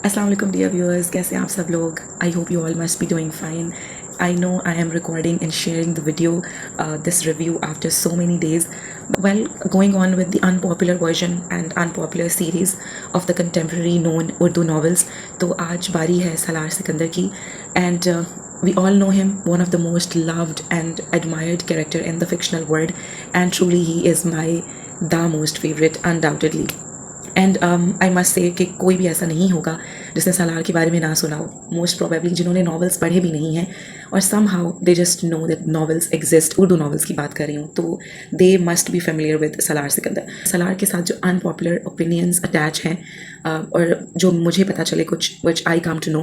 अस्सलाम वालेकुम dear viewers, कैसे हैं आप सब लोग? I hope you all must be doing fine. I know I am recording and sharing the video, this review after so many days. Well, going on with the unpopular version and unpopular series of the contemporary known Urdu novels, तो आज बारी है सलार सिकंदर की. And we all know him, one of the most loved and admired character in the fictional world, and truly he is the most favorite undoubtedly. And I must say कि कोई भी ऐसा नहीं होगा जिसने सलार के बारे में ना सुना हो. मोस्ट प्रोबेबली जिन्होंने नॉवेल्स पढ़े भी नहीं हैं और somehow they just know that novels exist. Urdu novels की बात कर रही हूँ, तो they must be familiar with Salar Sikandar. Salar के साथ जो अनपॉपुलर ओपिनियंस अटैच हैं और जो मुझे पता चले कुछ विच आई कम टू नो,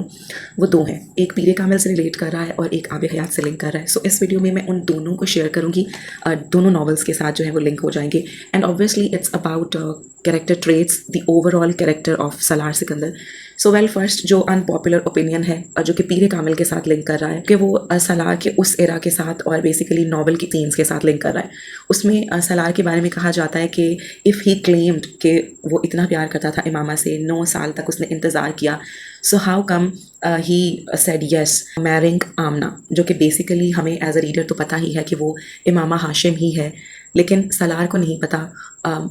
वो दो हैं. एक पीरे कामिल से रिलेट कर रहा है और एक आबे हयात से लिंक कर रहा है. सो इस वीडियो में मैं उन दोनों को शेयर करूँगी. दोनों नॉवेल्स के साथ जो है वो लिंक हो जाएंगे. And obviously it's about character traits, the overall character of Salaar Sikandar. So well, first जो अनपॉपुलर ओपिनियन है जो कि पीरे कामिल के साथ लिंक कर रहा है कि वो सलार के उस एरा के साथ और बेसिकली नॉवल की थीम्स के साथ लिंक कर रहा है. उसमें सलार के बारे में कहा जाता है कि इफ़ ही क्लेम्ड कि वो इतना प्यार करता था इमामा से, 9 साल तक उसने इंतज़ार किया, so how come he said yes marrying Amna, जो कि बेसिकली हमें एज अ रीडर तो पता ही है कि वो इमामा हाशिम ही है, लेकिन सलार को नहीं पता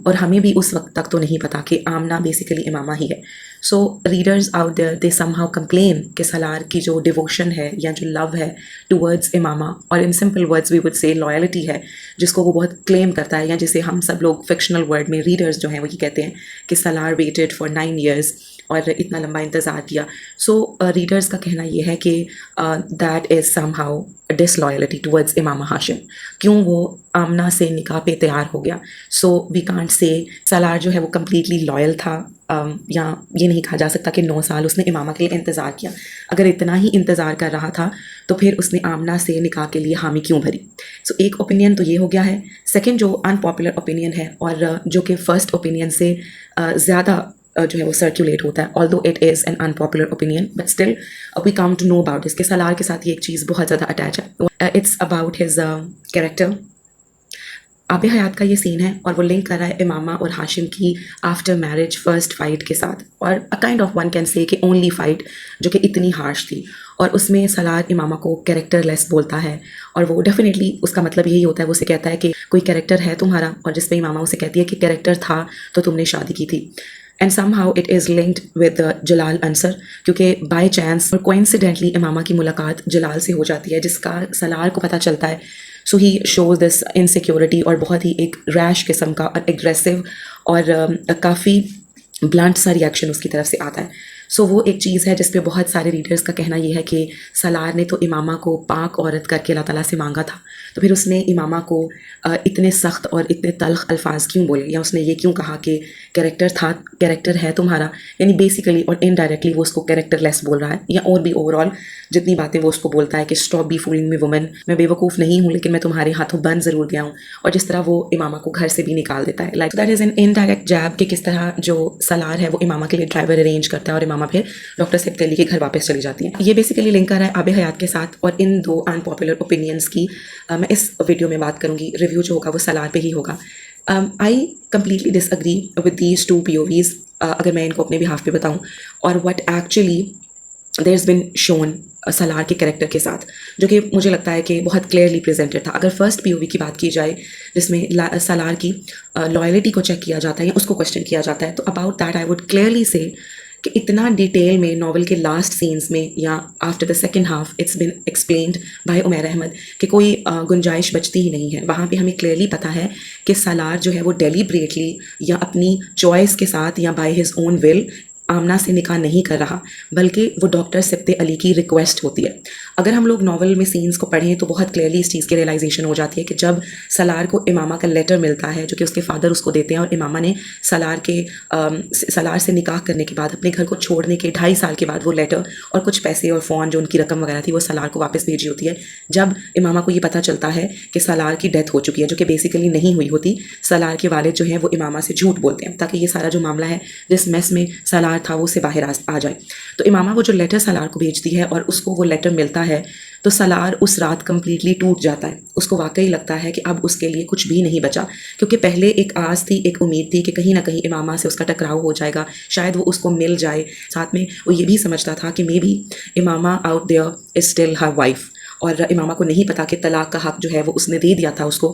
और हमें भी उस वक्त तक तो नहीं पता कि आमना बेसिकली इमामा ही है. So readers out there they somehow complain कि सलार की जो डिवोशन है या जो लव है टूवर्ड्स इमामा, और in simple words we would say loyalty है, जिसको वो बहुत क्लेम करता है, या जिसे हम सब लोग फिक्शनल वर्ड में रीडर्स जो हैं वो ये कहते हैं कि सलार वेटेड फॉर 9 years और इतना लंबा इंतज़ार किया. सो रीडर्स का कहना ये है कि that is somehow disloyalty towards Imama Hashim. क्यों वो आमना से निकाह पे तैयार हो गया? So we can't say Salaar जो है वो कम्प्लीटली लॉयल था, या ये नहीं कहा जा सकता कि 9 साल उसने इमामा के लिए इंतज़ार किया. अगर इतना ही इंतज़ार कर रहा था तो फिर उसने आमना से निकाह के लिए हामी क्यों भरी? सो एक ओपिनियन तो ये हो गया है. सेकेंड जो अनपॉपुलर ओपिनियन है और जो कि फर्स्ट ओपिनियन से ज़्यादा जो है वो सर्कुलेट होता है, although it is an unpopular opinion, but still we come to know about इसके सलार के साथ ये एक चीज़ बहुत ज़्यादा अटैच है. It's about his character. Aab-e Hayat का ये सीन है और वो लिंक कर रहा है इमामा और हाशिम की आफ्टर मैरिज फर्स्ट फाइट के साथ, और a kind of one can say कि ओनली फाइट जो कि इतनी हार्श थी. और उसमें सलार इमामा को कैरेक्टरलेस बोलता है, और वो डेफिनेटली उसका मतलब यही होता है, वो उसे कहता है कि कोई कैरेक्टर है तुम्हारा, और जिसपे इमामा उसे कहती है कि कैरेक्टर था तो तुमने शादी की थी. And somehow it is linked with जलाल अंसर, क्योंकि बाय चांस और कोइंसिडेंटली इमामा की मुलाकात जलाल से हो जाती है, जिसका सलार को पता चलता है. सो ही शोज दिस इनसिक्योरिटी और बहुत ही एक रैश किस्म का और एग्रेसिव और काफ़ी ब्लंट सा रिएक्शन उसकी तरफ से आता है. सो वो एक चीज़ है जिस पे बहुत सारे रीडर्स का कहना ये है कि सलार ने तो इमामा को पाक औरत करके अल्लाह ताला से मांगा था, तो फिर उसने इमामा को इतने सख्त और इतने तल्ख अल्फाज क्यों बोले, या उसने ये क्यों कहा कि कैरेक्टर है तुम्हारा, यानी बेसिकली और इनडायरेक्टली वो उसको कैरेक्टरलेस बोल रहा है. या और भी ओवरऑल जितनी बातें वो उसको बोलता है कि स्टॉप बी फूलिंग मी वुमन, मैं बेवकूफ़ नहीं हूँ लेकिन मैं तुम्हारे हाथों बंद ज़रूर गया हूँ, और जिस तरह वो इमामा को घर से भी निकाल देता है. Like that is an indirect jab कि किस तरह जो सलार है वो इमामा के लिए ड्राइवर अरेंज करता है और इमामा फिर डॉक्टर सिब्त अली के घर वापस चली जाती है. ये बेसिकली लिंक कर रहा है आबे हयात के साथ, और इन दो अनपॉपुलर ओपिनियंस की मैं इस वीडियो में बात करूँगी. रिव्यू जो होगा वो सलार पे ही होगा. I completely disagree with these 2 POVs, अगर मैं इनको अपने बिहाफ पे बताऊँ, और what actually there is been shown Salar के कैरेक्टर के साथ, जो कि मुझे लगता है कि बहुत क्लियरली प्रेजेंटेड था. अगर फर्स्ट POV की बात की जाए जिसमें सलार की लॉयल्टी को चेक किया जाता है या उसको क्वेश्चन किया जाता है, तो about that I would clearly से कि इतना डिटेल में नॉवल के लास्ट सीन्स में या after the second half it's been explained by Umair Ahmad कि कोई गुंजाइश बचती ही नहीं है. वहाँ पे हमें क्लियरली पता है कि सलार जो है वो डेलिब्रेटली या अपनी चॉइस के साथ या बाय हिज ओन विल आमना से निकाह नहीं कर रहा, बल्कि वो डॉक्टर सिब्त अली की रिक्वेस्ट होती है. अगर हम लोग नॉवल में सीन्स को पढ़ें तो बहुत क्लियरली इस चीज़ की रियलाइजेशन हो जाती है कि जब सलार को इमामा का लेटर मिलता है जो कि उसके फादर उसको देते हैं, और इमामा ने सलार से निकाह करने के बाद अपने घर को छोड़ने के 2.5 साल के बाद वो लेटर और कुछ पैसे और फ़ोन जो उनकी रकम वगैरह थी वो सलार को वापस भेजी होती है. जब इमामा को ये पता चलता है कि सलार की डेथ हो चुकी है, जो कि बेसिकली नहीं हुई होती, सलार के वालिद जो हैं वो इमामा से झूठ बोलते हैं ताकि ये सारा जो मामला है जिस मेस में सलार सलार था वो उससे बाहर आ जाए। तो इमामा वो जो लेटर सलार को भेजती है और उसको वो लेटर मिलता है, तो सलार उस रात कंप्लीटली टूट जाता है। उसको वाकई लगता है कि अब उसके लिए कुछ भी नहीं बचा, क्योंकि पहले एक आस थी, एक उम्मीद थी कि कहीं ना कहीं इमामा से उसका टकराव हो जाएगा, शायद वो उसको मिल जाए। साथ में वो ये भी समझता था कि maybe Imama out there is still her wife, और इमामा को नहीं पता कि तलाक का हक जो है वो उसने दे दिया था उसको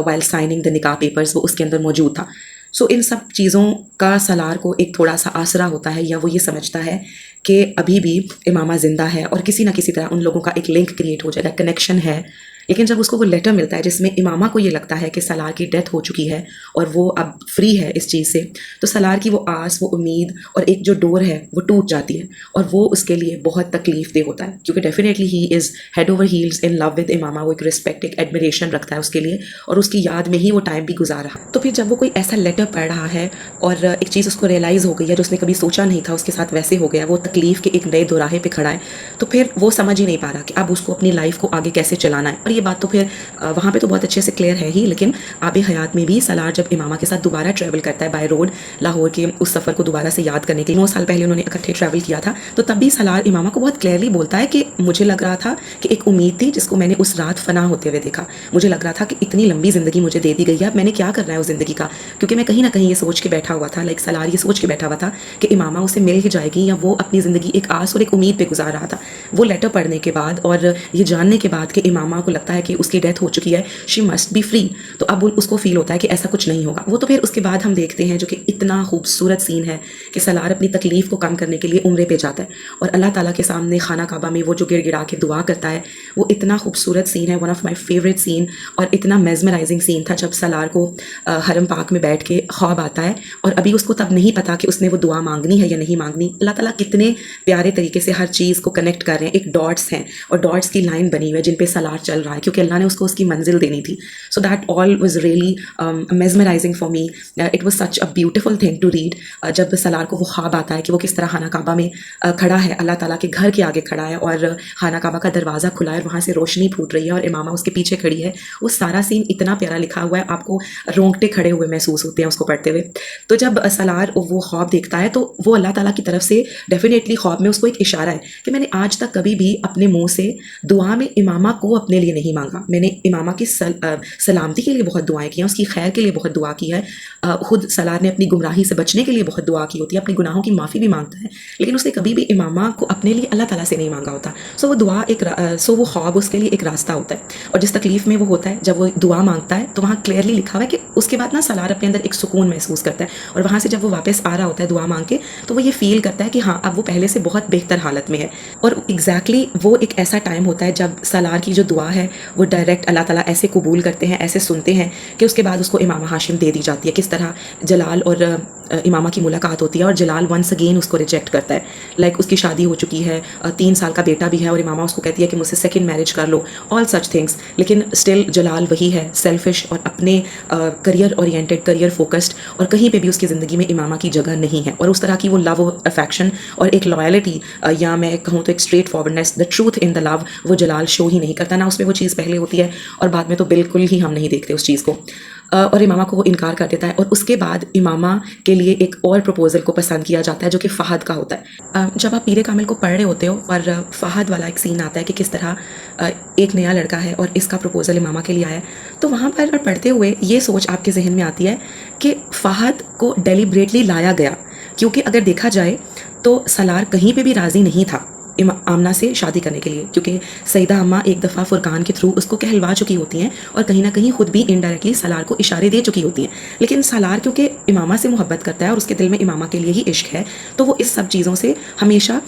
वाइल साइनिंग द निकाह पेपर्स, वो उसके अंदर मौजूद था। सो इन सब चीज़ों का सलार को एक थोड़ा सा आसरा होता है, या वो ये समझता है कि अभी भी इमामा ज़िंदा है और किसी ना किसी तरह उन लोगों का एक लिंक क्रिएट हो जाएगा, कनेक्शन है। लेकिन जब उसको वो लेटर मिलता है जिसमें इमामा को ये लगता है कि सलार की डेथ हो चुकी है और वो अब फ्री है इस चीज़ से, तो सलार की वो आस, वो उम्मीद और एक जो डोर है वो टूट जाती है, और वो उसके लिए बहुत तकलीफ दे होता है, क्योंकि definitely he is head over heels in love with Imama. वो एक रिस्पेक्ट, एक एडमिरेशन रखता है उसके लिए, और उसकी याद में ही वो टाइम भी गुजारा। तो फिर जब वो कोई ऐसा लेटर पढ़ रहा है और एक चीज़ उसको रियलाइज़ हो गई है जो उसने कभी सोचा नहीं था उसके साथ वैसे हो गया, वो तकलीफ़ के एक नए दोराहे पे खड़ा है, तो फिर वो समझ ही नहीं पा रहा कि अब उसको अपनी लाइफ को आगे कैसे चलाना है। और ये बात तो फिर वहाँ पे तो बहुत अच्छे से क्लियर है ही, लेकिन आबे हयात में भी सलार जब इमामा के साथ दोबारा ट्रैवल करता है बाय रोड लाहौर के उस सफ़र को दोबारा से याद करने के लिए, 9 साल पहले उन्होंने इकट्ठे ट्रैवल किया था, तो तब भी सलार इमामा को बहुत क्लियरली बोलता है कि मुझे लग रहा था कि एक उम्मीद थी जिसको मैंने उस रात फना होते हुए देखा, मुझे लग रहा था कि इतनी लंबी ज़िंदगी मुझे दे दी गई है, अब मैंने क्या करना है उस ज़िंदगी का, क्योंकि मैं कहीं ना कहीं ये सोच के बैठा हुआ था, लाइक सलार ये सोच के बैठा हुआ था कि इमामा उसे मिल ही जाएगी, या वो अपनी ज़िंदगी एक आस और एक उम्मीद पर गुजार रहा था। वो लेटर पढ़ने के बाद और ये जानने के बाद कि इमामा को लगता है कि उसकी डेथ हो चुकी है, शी मस्ट बी फ्री, तो अब उसको फील होता है कि ऐसा कुछ नहीं होगा। वो तो फिर उसके बाद हम देखते हैं जो कि इतना खूबसूरत सीन है कि सलार अपनी तकलीफ़ को कम करने के लिए उम्रे पे जाता है और अल्लाह ताला के सामने खाना काबा में वो जो गिड़गिड़ा के दुआ करता है, वो इतना खूबसूरत सीन है, one of my favourite scene, और इतना मेजमराइजिंग सीन था जब सलार को हरम पाक में बैठ के ख्वाब आता है, और अभी उसको तब नहीं पता कि उसने वो दुआ मांगनी है या नहीं मांगनी। अल्लाह ताला कितने प्यारे तरीके से हर चीज़ को कनेक्ट कर रहे हैं, एक डॉट्स हैं और डॉट्स की लाइन बनी हुई है जिन पे सलार चल रहा है, क्योंकि अल्लाह ने उसको उसकी मंजिल देनी थी। So that all was really mesmerizing for me. It was such a beautiful thing to read. जब सलार को वो ख्वाब आता है कि वो किस तरह खाना काबा में खड़ा है, अल्लाह ताला के घर के आगे खड़ा है और खाना काबा का दरवाज़ा खुला है और वहाँ से रोशनी फूट रही है और इमामा उसके पीछे खड़ी है, वो सारा सीन इतना प्यारा लिखा हुआ है, आपको रोंगटे खड़े हुए महसूस होते हैं उसको पढ़ते हुए। तो जब सलार वो ख्वाब देखता है तो वो अल्लाह ताला की तरफ से डेफिनेटली ख्वाब में उसको एक इशारा है कि मैंने आज तक कभी भी अपने मुँह से दुआ में इमामा को अपने लिए नहीं मांगा, मैंने इमामा की सलामती के लिए बहुत दुआएं की हैं, उसकी खैर के लिए बहुत दुआ की है। खुद सलार ने अपनी गुमराही से बचने के लिए बहुत दुआ की होती है, अपने गुनाहों की माफ़ी भी मांगता है, लेकिन उसने कभी भी इमामा को अपने लिए अल्लाह ताला से नहीं मांगा होता। सो वो दुआ वो ख्वाब उसके लिए एक रास्ता होता है, और जिस तकलीफ़ में वो होता है जब वो दुआ मांगता है तो वहाँ क्लियरली लिखा हुआ है कि उसके बाद ना सलार अपने अंदर एक सुकून महसूस करता है, और वहाँ से जब वो वापस आ रहा होता है दुआ मांग के, तो वो ये फील करता है कि हाँ अब वो पहले से बहुत बेहतर हालत में है। और एग्जैक्टली वो एक ऐसा टाइम होता है जब सलार की जो दुआ है वो डायरेक्ट अल्लाह ताला ऐसे कबूल करते हैं, ऐसे सुनते हैं कि उसके बाद उसको इमामा हाशिम दे दी जाती है। किस तरह जलाल और इमामा की मुलाकात होती है और जलाल वंस अगेन उसको रिजेक्ट करता है, लाइक उसकी शादी हो चुकी है, 3 साल का बेटा भी है, और इमामा उसको कहती है कि मुझसे सेकंड मैरिज कर लो, ऑल सच थिंग्स, लेकिन स्टिल जलाल वही है, सेल्फिश और अपने करियर ओरिएंटेड, करियर फोकस्ड, और कहीं पे भी उसकी ज़िंदगी में इमामा की जगह नहीं है। और उस तरह की वो लव, अफेक्शन और एक लॉयल्टी, या मैं कहूँ तो एक straight forwardness, the truth in the love, वो जलाल शो ही नहीं करता, ना उसमें वो चीज़ पहले होती है और बाद में तो बिल्कुल ही हम नहीं देखते उस चीज़ को। और इमामा को वो इनकार कर देता है, और उसके बाद इमामा के लिए एक और प्रपोज़ल को पसंद किया जाता है जो कि फ़हद का होता है। जब आप पीरे कामिल को पढ़ रहे होते हो और फ़हद वाला एक सीन आता है कि किस तरह एक नया लड़का है और इसका प्रपोज़ल इमामा के लिए आया है, तो वहाँ पर पढ़ते हुए ये सोच आपके जहन में आती है कि फ़हद को डेलिब्रेटली लाया गया, क्योंकि अगर देखा जाए तो सलार कहीं पर भी राज़ी नहीं था आमना से शादी करने के लिए, क्योंकि सईदा अम्मा एक दफ़ा फुरकान के थ्रू उसको कहलवा चुकी होती हैं और कहीं ना कहीं खुद भी इनडायरेक्टली सलार को इशारे दे चुकी होती हैं। लेकिन सलार क्योंकि इमामा से मोहब्बत करता है और उसके दिल में इमामा के लिए ही इश्क है, तो वो इस सब चीज़ों से हमेशा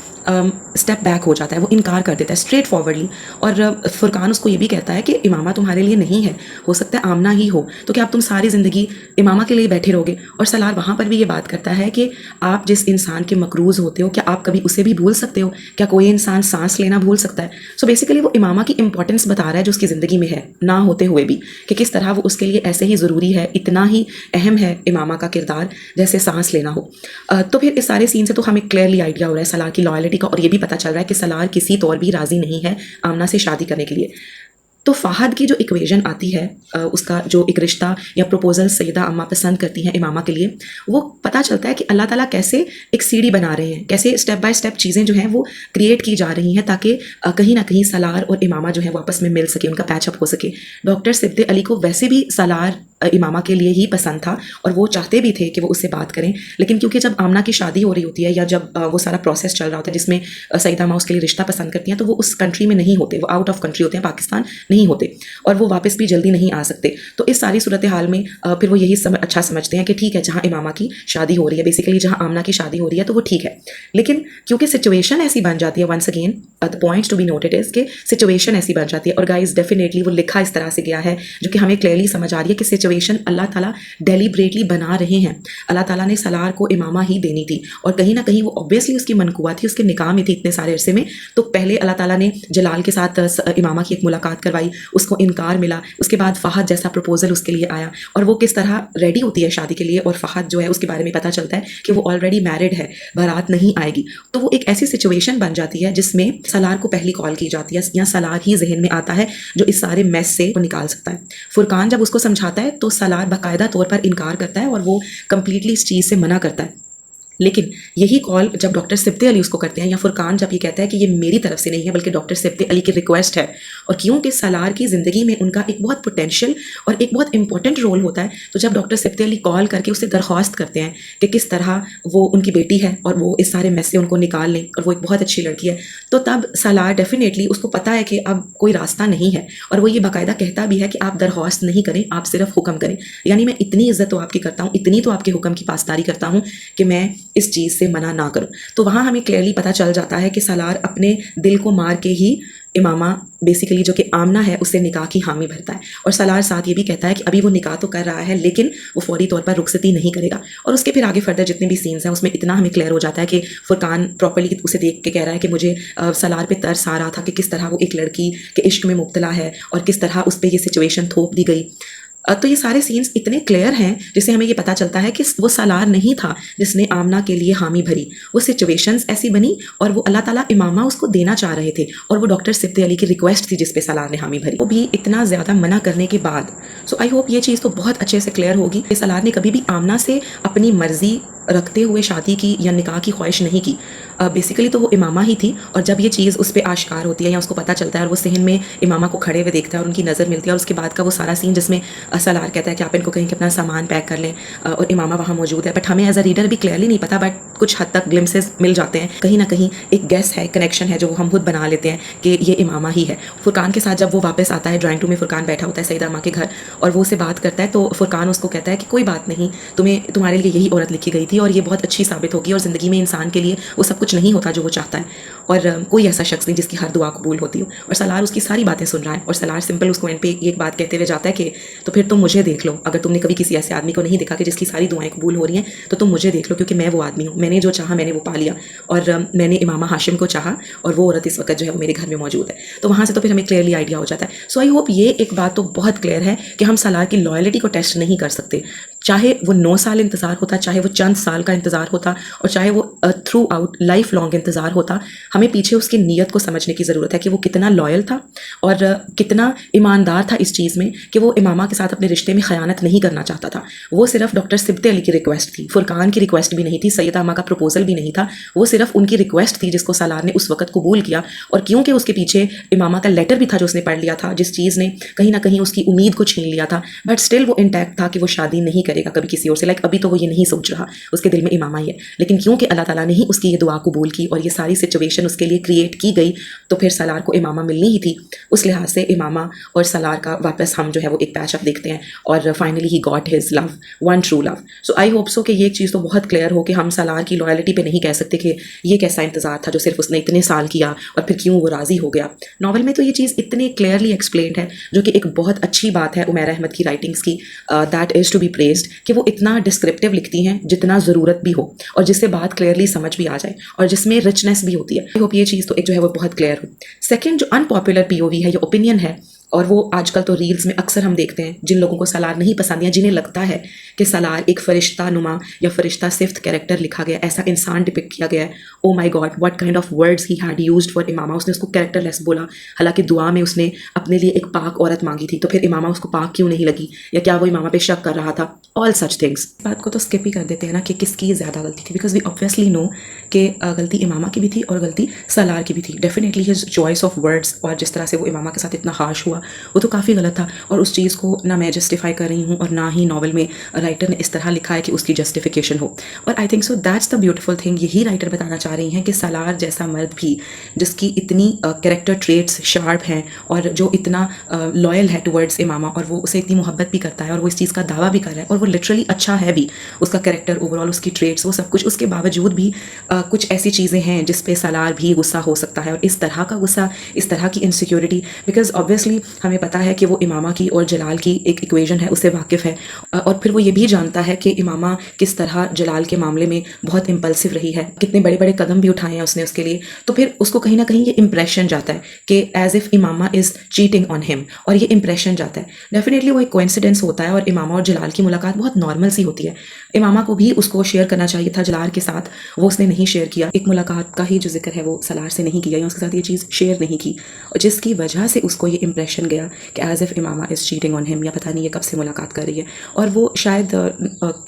स्टेप बैक हो जाता है, वो इनकार कर देता है स्ट्रेट फॉरवर्डली। और फुरकान उसको ये भी कहता है कि इमामा तुम्हारे लिए नहीं है, हो सकता है आमना ही हो, तो क्या आप तुम सारी ज़िंदगी इमामा के लिए बैठे रहोगे? और सलार वहाँ पर भी ये बात करता है कि आप जिस इंसान के मकरूज़ होते हो, क्या आप कभी उसे भी भूल सकते हो? क्या कोई इंसान सांस लेना भूल सकता है? सो बेसिकली वो इमामा की इंपॉर्टेंस बता रहा है जो उसकी ज़िंदगी में है, ना होते हुए भी, कि किस तरह वो उसके लिए ऐसे ही ज़रूरी है, इतना ही अहम है इमामा का किरदार जैसे सांस लेना हो। तो फिर इस सारे सीन से तो हमें क्लियरली आइडिया हो रहा है सलार की लॉयल्टी का, और ये भी पता चल रहा है कि सलार किसी तौर भी राज़ी नहीं है आमना से शादी करने के लिए। तो फ़हद की जो इक्वेशन आती है उसका जो एक रिश्ता या प्रपोजल सैयदा अम्मा पसंद करती हैं इमामा के लिए, वो पता चलता है कि अल्लाह ताला कैसे एक सीढ़ी बना रहे हैं, कैसे स्टेप बाय स्टेप चीज़ें जो हैं वो क्रिएट की जा रही हैं ताकि कहीं ना कहीं सलार और इमामा जो है वापस में मिल सके, उनका पैचअप हो सके। डॉक्टर सिब्ते अली को वैसे भी सलार इमामा के लिए ही पसंद था और वो चाहते भी थे कि वो उससे बात करें, लेकिन क्योंकि जब आमना की शादी हो रही होती है या जब वो सारा प्रोसेस चल रहा होता है जिसमें सईदा अम्मा उसके लिए रिश्ता पसंद करती हैं, तो वो उस कंट्री में नहीं होते, वो आउट ऑफ कंट्री होते हैं, पाकिस्तान नहीं होते और वो वापस भी जल्दी नहीं आ सकते। तो इस सारी सूरत हाल में फिर वो यही अच्छा समझते हैं कि ठीक है, जहाँ इमामा की शादी हो रही है, बेसिकली जहाँ आमना की शादी हो रही है, तो वो ठीक है। लेकिन क्योंकि सिचुएशन ऐसी बन जाती है, once again the point to be noted is कि सिचुएशन ऐसी बन जाती है, और गाइस डेफिनेटली वो लिखा इस तरह से गया है जो कि हमें क्लियरली समझ आ रही है कि सिचुएशन अल्लाह ताला डेलिब्रेटली बना रहे हैं। अल्लाह ताला ने सलार को इमामा ही देनी थी और कहीं ना कहीं वो ऑब्वियसली उसकी मनकुआ थी, उसके निकाह में थी इतने सारे अरसे में। तो पहले अल्लाह ताला ने जलाल के साथ इमामा की एक मुलाकात करवाई, उसको इनकार मिला, उसके बाद फ़हद जैसा प्रपोजल उसके लिए आया और वो किस तरह रेडी होती है शादी के लिए, और फ़हद जो है उसके बारे में पता चलता है कि वो ऑलरेडी मैरिड है, बारात नहीं आएगी। तो वो एक ऐसी सिचुएशन बन जाती है जिसमें सलार को पहली कॉल की जाती है या सलार ही जहन में आता है जो इस सारे मैस से वो निकाल सकता है। फुरकान जब उसको समझाता है तो सलार बाकायदा तौर पर इनकार करता है और वो कंप्लीटली इस चीज़ से मना करता है। लेकिन यही कॉल जब डॉक्टर सिब्ते अली उसको करते हैं या फुरकान जब ये कहता है कि ये मेरी तरफ से नहीं है बल्कि डॉक्टर सिब्ते अली की रिक्वेस्ट है, और क्योंकि सलार की ज़िंदगी में उनका एक बहुत पोटेंशियल और एक बहुत इंपॉर्टेंट रोल होता है, तो जब डॉक्टर सिब्ते अली कॉल करके उससे दरख्वास्त करते हैं कि किस तरह वो उनकी बेटी है और वो इस सारे मैस से उनको निकाल लें और वो एक बहुत अच्छी लड़की है, तो तब सलार डेफिनेटली उसको पता है कि अब कोई रास्ता नहीं है, और वो ये बाकायदा कहता भी है कि आप दरख्वास्त नहीं करें, आप सिर्फ हुक्म करें। यानी मैं इतनी इज्जत तो आपकी करता हूँ, इतनी तो आपके हुक्म की पासदारी करता हूँ कि मैं इस चीज़ से मना ना करूं। तो वहाँ हमें क्लियरली पता चल जाता है कि सलार अपने दिल को मार के ही इमामा बेसिकली जो कि आमना है उससे निकाह की हामी भरता है, और सलार साथ ये भी कहता है कि अभी वो निकाह तो कर रहा है लेकिन वो फौरी तौर पर रुखसती नहीं करेगा। और उसके फिर आगे फर्दर जितने भी सीन्स हैं उसमें इतना हमें क्लियर हो जाता है कि फुरकान प्रॉपर्ली उसे देख के कह रहा है कि मुझे सलार पे तरस आ रहा था कि किस तरह वो एक लड़की के इश्क में मुब्तला है और किस तरह उस पर ये सिचुएशन थोप दी गई। तो ये सारे सीन्स इतने क्लियर हैं जिससे हमें ये पता चलता है कि वो सलार नहीं था जिसने आमना के लिए हामी भरी, वो सिचुएशंस ऐसी बनी और वो अल्लाह ताला इमामा उसको देना चाह रहे थे, और वो डॉक्टर सिब्ते अली की रिक्वेस्ट थी जिस पे सलार ने हामी भरी, वो भी इतना ज़्यादा मना करने के बाद। सो आई होप ये चीज़ तो बहुत अच्छे से क्लियर होगी कि सलार ने कभी भी आमना से अपनी मर्जी रखते हुए शादी की या निकाह की ख्वाहिश नहीं की। बेसिकली तो वो इमामा ही थी, और जब ये चीज़ उस पर आश्कार होती है या उसको पता चलता है और वो सहन में इमामा को खड़े हुए देखता है और उनकी नज़र मिलती है, और उसके बाद का वो सारा सीन जिसमें सलार कहता है कि आप इनको कहीं अपना सामान पैक कर लें और इमामा वहाँ मौजूद है, बट हमें एज अ रीडर भी क्लियरली नहीं पता, बट कुछ हद तक ग्लिम्सेस मिल जाते हैं, कहीं ना कहीं एक गेस है, कनेक्शन है जो हम खुद बना लेते हैं कि ये इमामा ही है। फुरकान के साथ जब वो वापस आता है, ड्राइंग रूम में फुरकान बैठा होता है सईदा अम्मा के घर, और वो उससे बात करता है, तो फुरकान उसको कहता है कि कोई बात नहीं, तुम्हारे लिए यही औरत लिखी गई थी और ये बहुत अच्छी साबित होगी, और ज़िंदगी में इंसान के लिए वो सब कुछ नहीं होता जो वो चाहता है, और कोई ऐसा शख्स नहीं जिसकी हर दुआ कबूल होती हो। और सलार उसकी सारी बातें सुन रहा है, और सलार सिंपल उसको एंड पे एक बात कहते हुए जाता है कि तो फिर तुम मुझे देख लो, अगर तुमने कभी किसी ऐसे आदमी को नहीं देखा कि जिसकी सारी दुआएं कबूल हो रही हैं, तो तुम मुझे देख लो, क्योंकि मैं वो आदमी हूँ, मैंने जो चाहा मैंने वो पा लिया, और मैंने इमामा हाशिम को चाहा और वो औरत इस वक्त जो है वो मेरे घर में मौजूद है। तो वहाँ से तो फिर हमें क्लियरली आइडिया हो जाता है। सो आई होप ये एक बात तो बहुत क्लियर है कि हम सलार की लॉयल्टी को टेस्ट नहीं कर सकते, चाहे वो 9 साल इंतज़ार होता, चाहे वो चंद साल का इंतज़ार होता, और चाहे वो थ्रू आउट लाइफ लॉन्ग इंतज़ार होता, हमें पीछे उसकी नीयत को समझने की ज़रूरत है कि वो कितना लॉयल था और कितना ईमानदार था इस चीज़ में कि वो इमामा के साथ अपने रिश्ते में ख़यानत नहीं करना चाहता था। वो सिर्फ डॉक्टर सिब्ते अली की रिक्वेस्ट थी, फुरकान की रिक्वेस्ट भी नहीं थी, सैयदा अम्मा का प्रपोजल भी नहीं था, वो सिर्फ उनकी रिक्वेस्ट थी जिसको सलार ने उस वक्त कबूल किया। और क्योंकि उसके पीछे इमामा का लेटर भी था जो उसने पढ़ लिया था, जिस चीज़ ने कहीं ना कहीं उसकी उम्मीद को छीन लिया था, बट स्टिल वो इंटैक्ट था कि वो शादी नहीं करेगा कभी किसी और से। लाइक अभी तो वो ये नहीं सोच रहा, उसके दिल में इमामा ही है, लेकिन क्योंकि अल्लाह ताला ने ही उसकी ये दुआ कबूल की और ये सारी सिचुएशन उसके लिए क्रिएट की गई, तो फिर सलार को इमामा मिलनी ही थी। उस लिहाज से इमामा और सलार का वापस हम जो है वो एक पैचअप देखते हैं, और finally he got his love, one true love. So I hope so कि ये चीज़ तो बहुत क्लियर हो कि हम सलार की लॉयल्टी पे नहीं कह सकते कि ये कैसा इंतज़ार था जो सिर्फ उसने इतने साल किया और फिर क्यों वो राज़ी हो गया। नॉवल में तो ये चीज़ इतने क्लियरली एक्सप्लेन्ड है, जो कि एक बहुत अच्छी बात है उमैरा अहमद की राइटिंग्स की, that is to be praised, कि वो इतना डिस्क्रिप्टिव लिखती हैं जितना ज़रूरत भी हो, और जिससे बात क्लियरली समझ भी आ जाए और जिसमें रिचनेस भी होती है। आई होप ये चीज़ तो एक जो है वो बहुत क्लियर हो। सेकेंड जो अनपॉपुलर POV है या ओपिनियन है और वो आजकल तो रील्स में अक्सर हम देखते हैं, जिन लोगों को सलार नहीं पसंद या जिन्हें लगता है कि सलार एक फरिश्ता नुमा या फरिश्ता सिफ्त कैरेक्टर लिखा गया, ऐसा इंसान डिपिक्ट किया गया है। Oh my God, what kind of words he had used for Imama. उसने उसको कैरेक्टरलेस बोला, हालांकि दुआ में उसने अपने लिए एक पाक औरत मांगी थी, तो फिर इमामा उसको पाक क्यों नहीं लगी, या क्या वो इमामा पे शक कर रहा था, ऑल सच थिंग्स। बात को तो स्किप ही कर देते हैं ना कि किसकी ज़्यादा गलती थी, बिकॉज वी ऑब्वियसली नो कि गलती इमामा की भी थी और गलती सलार की भी थी। Definitely his choice of words और जिस तरह से वो इमामा के साथ इतना हार्श हुआ, वो तो काफ़ी गलत था। और उस चीज़ को ना मैं जस्टिफाई कर रही हूँ और ना ही नॉवल में राइटर ने इस तरह लिखा है कि उसकी जस्टिफिकेशन हो। और I think so that's the beautiful thing. यही राइटर बताना चाह रही हैं कि सलार जैसा मर्द भी, जिसकी इतनी कैरेक्टर ट्रेट्स शार्प हैं और जो इतना लॉयल है टुवर्ड्स इमामा, और वो उसे इतनी मोहब्बत भी करता है और वो इस चीज़ का दावा भी कर रहा है, और वो लिटरली अच्छा है भी, उसका कैरेक्टर ओवरऑल, उसकी ट्रेट्स, वो सब कुछ, उसके बावजूद भी कुछ ऐसी चीज़ें हैं जिस पे सलार भी गुस्सा हो सकता है। और इस तरह का गुस्सा, इस तरह की इनसिक्योरिटी, बिकॉज ऑब्वियसली हमें पता है कि वो इमामा की और जलाल की एक इक्वेशन है, उससे वाकिफ़ है। और फिर वो ये भी जानता है कि इमामा किस तरह जलाल के मामले में बहुत इम्पल्सिव रही है, कितने बड़े बड़े कदम भी उठाए हैं उसने उसके लिए। तो फिर उसको कहीं ना कहीं ये इंप्रेशन जाता है कि as if Imama is cheating on him, और ये इंप्रेशन जाता है। डेफिनेटली वो एक कोइंसिडेंस होता है, और इमामा और जलाल की मुलाकात बहुत नॉर्मल सी होती है। इमामा को भी उसको शेयर करना चाहिए था जलाल के साथ, वो उसने नहीं शेयर किया। एक मुलाकात का ही जो जिक्र है वो सलार से नहीं किया, या उसके साथ ये चीज़ शेयर नहीं की, और जिसकी वजह से उसको ये इंप्रेशन गया कि as if Imama is cheating on him, या पता नहीं ये कब से मुलाकात कर रही है। और वो शायद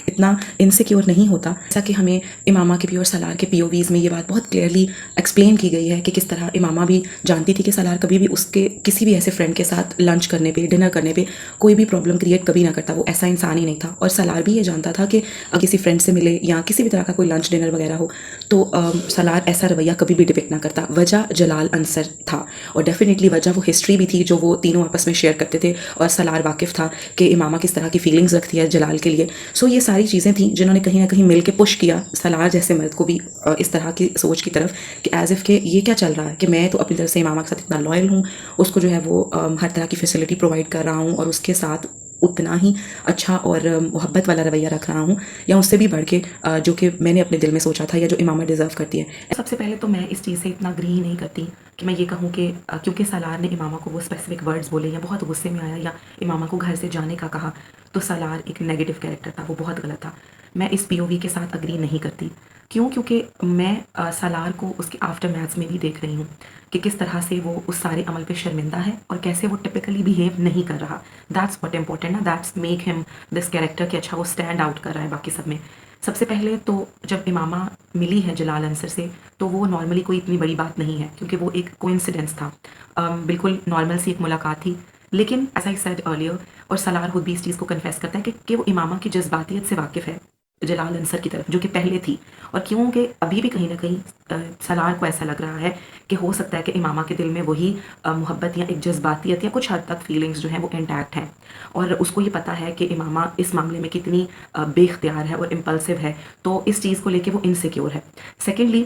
इतना इनसिक्योर नहीं होता, जैसा कि हमें इमामा के भी और सलार के POVs में ये बात बहुत क्लियरली एक्सप्लेन की गई है कि किस तरह इमामा भी जानती थी कि सलार कभी भी उसके किसी भी ऐसे फ्रेंड के साथ लंच करने पे, डिनर करने पे कोई भी प्रॉब्लम क्रिएट कभी ना करता, वो ऐसा इंसान ही नहीं था। और सलार भी ये जानता था कि किसी फ्रेंड से मिले या किसी भी तरह का कोई लंच डिनर वगैरह हो तो सलार ऐसा रवैया कभी भी डिपिक्ट ना करता। वजह जलाल अंसर था, और डेफिनेटली वजह वो हिस्ट्री भी थी जो वो तीनों आपस में शेयर करते थे, और सलार वाकिफ़ था कि इमामा किस तरह की फीलिंग्स रखती है जलाल के लिए। सो ये सारी चीज़ें थी जिन्होंने कहीं ना कहीं मिल के पुश किया सलार जैसे मर्द को भी इस तरह की सोच की तरफ कि एज इफ़ के ये क्या चल रहा है कि मैं तो अपनी तरफ से इमामा के साथ इतना लॉयल हूँ, उसको जो है वो हर तरह की फैसिलिटी प्रोवाइड कर रहा हूँ, और उसके साथ उतना ही अच्छा और मोहब्बत वाला रवैया रख रहा हूँ, या उससे भी बढ़ के जो कि मैंने अपने दिल में सोचा था, या जो इमामा डिज़र्व करती है। सबसे पहले तो मैं इस चीज़ से इतना अग्री ही नहीं करती कि मैं ये कहूँ कि क्योंकि सलार ने इमामा को वो स्पेसिफिक वर्ड्स बोले, या बहुत गुस्से में आया, या इमामा को घर से जाने का कहा, तो सलार एक नेगेटिव कैरेक्टर था, वो बहुत गलत था। मैं इस POV के साथ अग्री नहीं करती। क्यों? क्योंकि मैं सलार को उसके आफ्टर मैथ्स में भी देख रही हूँ कि किस तरह से वो उस सारे अमल पे शर्मिंदा है, और कैसे वो टिपिकली बिहेव नहीं कर रहा। दैट्स व्हाट इम्पोर्टेंट ना, that's make him this character कि अच्छा वो स्टैंड आउट कर रहा है बाकी सब में। सबसे पहले तो जब इमामा मिली है जलाल अंसर से, तो वो नॉर्मली कोई इतनी बड़ी बात नहीं है, क्योंकि वो एक कोइंसिडेंस था, बिल्कुल नॉर्मल सी एक मुलाकात थी। लेकिन एज आई सेड अर्लियर, और सलार खुद भी इस चीज़ को कन्फेस करता है कि वो इमामा की जज्बातियत से वाकिफ़ है जलाल अंसर की तरफ, जो कि पहले थी। और क्योंकि अभी भी कहीं ना कहीं सलार को ऐसा लग रहा है कि हो सकता है कि इमामा के दिल में वही मोहब्बत या एक जज्बातियत या कुछ हद तक फीलिंग्स जो हैं वो इंटैक्ट हैं, और उसको ये पता है कि इमामा इस मामले में कितनी बेख्तियार है और इम्पल्सिव है, तो इस चीज़ को लेके वो इनसिक्योर है। सेकेंडली,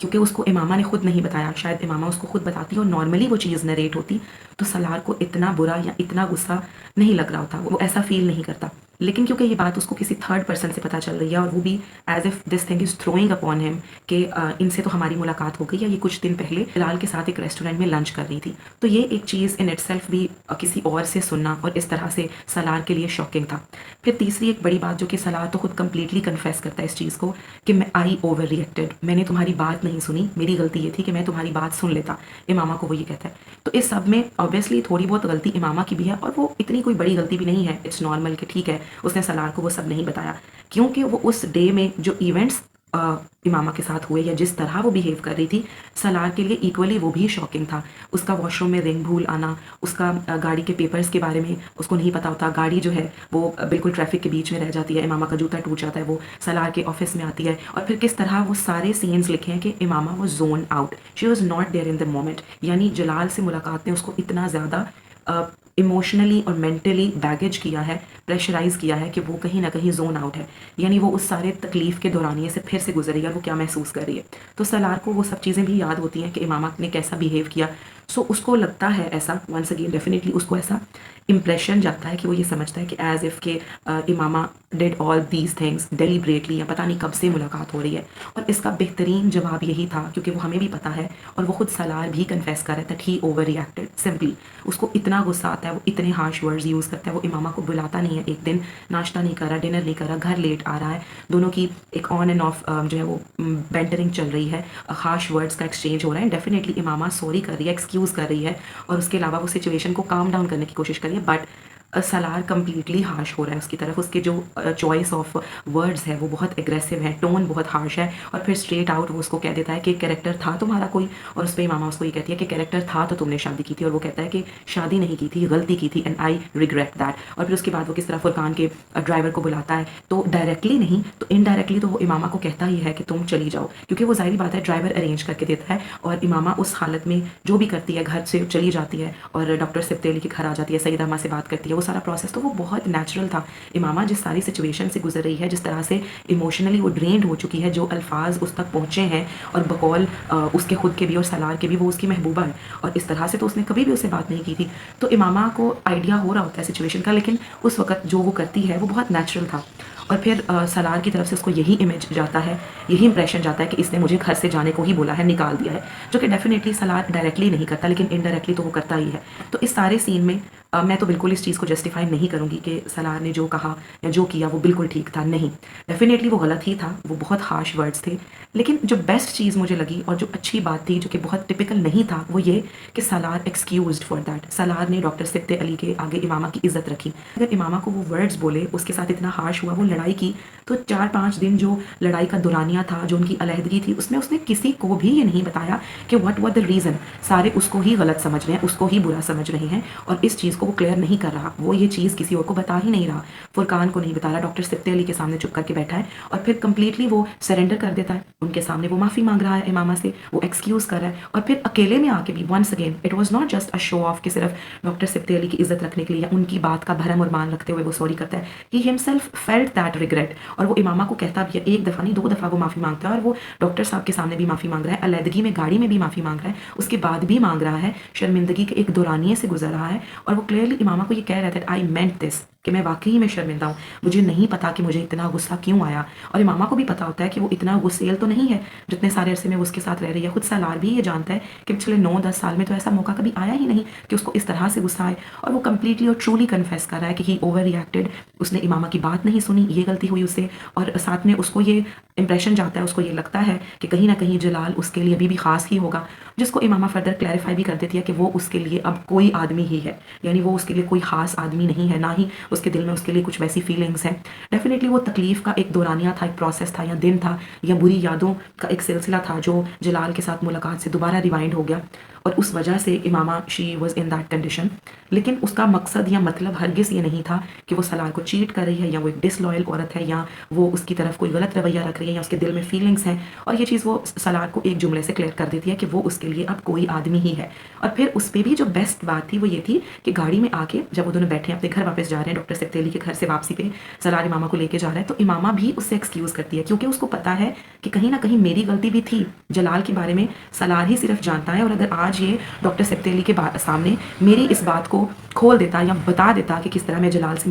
क्योंकि उसको इमामा ने खुद नहीं बताया, शायद इमामा उसको खुद बताती और नॉर्मली वो चीज़ नरेट होती, तो सलार को इतना बुरा या इतना गुस्सा नहीं लग रहा होता, वो ऐसा फील नहीं करता। लेकिन क्योंकि ये बात उसको किसी थर्ड पर्सन से पता चल रही है, और वो भी as if this thing is throwing upon him कि इनसे तो हमारी मुलाकात हो गई, या ये कुछ दिन पहले जलाल के साथ एक रेस्टोरेंट में लंच कर रही थी, तो ये एक चीज़ इन इटसेल्फ भी किसी और से सुनना और इस तरह से सलार के लिए शॉकिंग था। फिर तीसरी एक बड़ी बात, जो कि सलार तो खुद कंप्लीटली कन्फेस करता है इस चीज़ को कि मैं आई ओवर रिएक्टेड, मैंने तुम्हारी बात नहीं सुनी, मेरी गलती ये थी कि मैं तुम्हारी बात सुन लेता। इमामा को वो ये कहता है। तो इस सब में ऑब्वियसली थोड़ी बहुत गलती इमामा की भी है, और वो इतनी कोई बड़ी गलती भी नहीं है। इट्स नॉर्मल कि ठीक है उसने सलार को वो सब नहीं बताया, क्योंकि वो उस डे में जो इवेंट्स इमामा के साथ हुए, या जिस तरह वो बिहेव कर रही थी, सलार के लिए इक्वली वो भी शॉकिंग था। उसका वॉशरूम में रिंग भूल आना, उसका गाड़ी के पेपर्स के बारे में उसको नहीं पता होता, गाड़ी जो है वो बिल्कुल ट्रैफिक के बीच में रह जाती है, इमामा का जूता टूट जाता है, वो सलार के ऑफिस में आती है, और फिर किस तरह वो सारे सीन्स लिखे हैं कि इमामा वो zone out, she was not there in the moment. यानी जलाल से मुलाकात ने उसको इतना ज़्यादा इमोशनली और मेंटली बैगेज किया है, प्रेशराइज़ किया है कि वो कहीं ना कहीं जोन आउट है, यानी वो उस सारे तकलीफ़ के दौरानिए से फिर से गुजर रही है और वो क्या महसूस कर रही है। तो सलार को वो सब चीज़ें भी याद होती हैं कि इमामा ने कैसा बिहेव किया। सो उसको लगता है ऐसा, वंस अगेन डेफिनेटली उसको ऐसा इम्प्रेशन जाता है कि वो ये समझता है कि एज इफ़ के Imama did all these things deliberately, या पता नहीं कब से मुलाकात हो रही है। और इसका बेहतरीन जवाब यही था, क्योंकि वो हमें भी पता है और वो खुद सलार भी कन्फेस कर रहा है that he over reacted simply. उसको इतना गुस्सा आता है, वो इतने हार्श वर्ड्स यूज़ करता है। वो इमामा को बुलाता नहीं है, एक दिन नाश्ता नहीं कर रहा, डिनर नहीं कर रहा, घर लेट आ रहा है, दोनों की एक ऑन एंड ऑफ जो है वो बेंटरिंग चल रही है, हार्श वर्ड्स का एक्सचेंज हो रहा है। डेफिनेटली इमामा सॉरी कर रही है, एक्सक्यूज़ कर रही है और उसके अलावा वो सिचुएशन को काम डाउन करने की कोशिश कर रही है, बट सलार कम्प्लीटली हार्श हो रहा है उसकी तरफ। उसके जो चॉइस ऑफ वर्ड्स है वो बहुत एग्रेसिव है, टोन बहुत हार्श है, और फिर स्ट्रेट आउट वो उसको कह देता है कि कैरेक्टर था तुम्हारा कोई, और उस पर मामा उसको ये कहती है कि कैरेक्टर था तो तुमने शादी की थी, और वो कहता है कि शादी नहीं की थी, गलती की थी, एंड आई रिग्रेट दैट। और फिर उसके बाद वो किस तरह फुरकान के ड्राइवर को बुलाता है, तो डायरेक्टली नहीं तो इनडायरेक्टली तो वो इमामा को कहता ही है कि तुम चली जाओ, क्योंकि वो जाहिर बात है ड्राइवर अरेंज करके देता है, और इमामा उस हालत में जो भी करती है, घर से चली जाती है और डॉक्टर सिब्ते अली के घर आ जाती है, सईदा अम्मा से बात करती है, वो सारा प्रोसेस तो वो बहुत नेचुरल था। इमामा जिस सारी सिचुएशन से गुजर रही है, जिस तरह से इमोशनली वो ड्रेन्ड हो चुकी है, जो अल्फाज उस तक पहुँचे हैं, और बकौल उसके खुद के भी और सलार के भी वो उसकी महबूबा है, और इस तरह से तो उसने कभी भी उससे बात नहीं की थी। तो इमामा को आइडिया हो रहा होता है सिचुएशन का, लेकिन उस वक्त जो वो करती है वो बहुत नेचुरल था। और फिर सलार की तरफ से उसको यही इमेज जाता है, यही इंप्रेशन जाता है कि इसने मुझे घर से जाने को ही बोला है, निकाल दिया है, जो कि डेफिनेटली सलार डायरेक्टली नहीं करता, लेकिन इनडायरेक्टली तो वो करता ही है। तो इस सारे सीन में मैं तो बिल्कुल इस चीज़ को जस्टिफाई नहीं करूँगी कि सलार ने जो कहा या जो किया वो बिल्कुल ठीक था, नहीं, डेफिनेटली वो गलत ही था, वो बहुत हार्श वर्ड्स थे। लेकिन जो बेस्ट चीज़ मुझे लगी और जो अच्छी बात थी, जो कि बहुत टिपिकल नहीं था, वो ये कि Salaar excused for that. Salaar ने डॉक्टर सिब्ते अली के आगे इमामा की इज्जत रखी। अगर इमामा को वो वर्ड्स बोले, उसके साथ इतना हार्श हुआ, वो लड़ाई की, तो 4-5 दिन जो लड़ाई का दुरानिया था, जो उनकी अलहदगी थी, उसमें उसने किसी को भी ये नहीं बताया कि व्हाट वाज द रीज़न। सारे उसको ही गलत समझ रहे हैं, उसको ही बुरा समझ रहे हैं, और इस चीज़ को वो क्लियर नहीं कर रहा। वो ये चीज़ किसी और को बता ही नहीं रहा, फुरकान को नहीं बता रहा, डॉक्टर सिब्ते अली के सामने चुप करके बैठा है, और फिर कंप्लीटली वो सरेंडर कर देता है उनके सामने। वो माफ़ी मांग रहा है इमामा से, वो एक्सक्यूज़ कर रहा है, और फिर अकेले में आके भी once again it was not just a show off कि सिर्फ डॉक्टर सिब्ते अली की इज्जत रखने के लिए या उनकी बात का भरम और मान रखते हुए वो सॉरी करता है। He himself felt that regret, और वो इमामा को कहता भी है, एक दफ़ा नहीं 2 दफ़ा वो माफ़ी मांगता है, और वो डॉक्टर साहब के सामने भी माफ़ी मांग रहा है, अलहदगी में गाड़ी में भी माफ़ी मांग रहा है, उसके बाद भी मांग रहा है, शर्मिंदगी के एक दौरानिए से गुजर रहा है, और वो क्लियरली इमामा को ये कह रहा है दैट आई मेंट दिस, कि मैं वाकई में शर्मिंदा हूँ, मुझे नहीं पता कि मुझे इतना गुस्सा क्यों आया। और इमामा को भी पता होता है कि वो इतना गुस्सेल तो नहीं है जितने सारे अरसे में वो उसके साथ रह रही है। खुद सलार भी ये जानता है कि पिछले 9-10 साल में तो ऐसा मौका कभी आया ही नहीं कि उसको इस तरह से गुस्सा आए, और वो कम्प्लीटली और ट्रूली कन्फेस कर रहा है कि ही ओवर रिएक्टेड, उसने इमामा की बात नहीं सुनी, ये गलती हुई उससे, और साथ में उसको ये इंप्रेशन जाता है, उसको ये लगता है कि कहीं ना कहीं जलाल उसके लिए अभी भी खास ही होगा, जिसको इमामा फर्दर क्लैरिफाई भी कर देती है कि वो उसके लिए अब कोई आदमी ही है, यानी वो उसके लिए कोई खास आदमी नहीं है, ना ही उसके दिल में उसके लिए कुछ वैसी फीलिंग्स हैं। डेफिनेटली वो तकलीफ़ का एक दौरानिया था, एक प्रोसेस था, या दिन था, या बुरी यादों का एक सिलसिला था जो जलाल के साथ मुलाकात से दोबारा रिवाइंड हो गया, और उस वजह से Imama she was in that condition. लेकिन उसका मकसद या मतलब हरगिज़ ये नहीं था कि वो सलार को चीट कर रही है, या वो एक डिसलॉयल औरत है, या वो उसकी तरफ कोई गलत रवैया रख रही है, या उसके दिल में फीलिंग्स हैं। और ये चीज़ वो सलार को एक जुमले से क्लियर कर देती है कि वो उसके लिए अब कोई आदमी ही है। और फिर उस पर भी जो बेस्ट बात थी वो ये थी कि गाड़ी में आके जब वो दोनों बैठे अपने घर वापस जा रहे हैं, डॉक्टर सिब्ते अली के घर से वापसी पे सलार इमामा को लेके जा रहा है, तो इमामा भी उससे एक्सक्यूज़ करती है, क्योंकि उसको पता है कि कहीं ना कहीं मेरी गलती भी थी। जलाल के बारे में सलार ही सिर्फ जानता है, और अगर आज ये डॉक्टर सिब्ते अली के सामने मेरी इस बात को खोल देता या बता देता कि किस तरह मैं जलाल से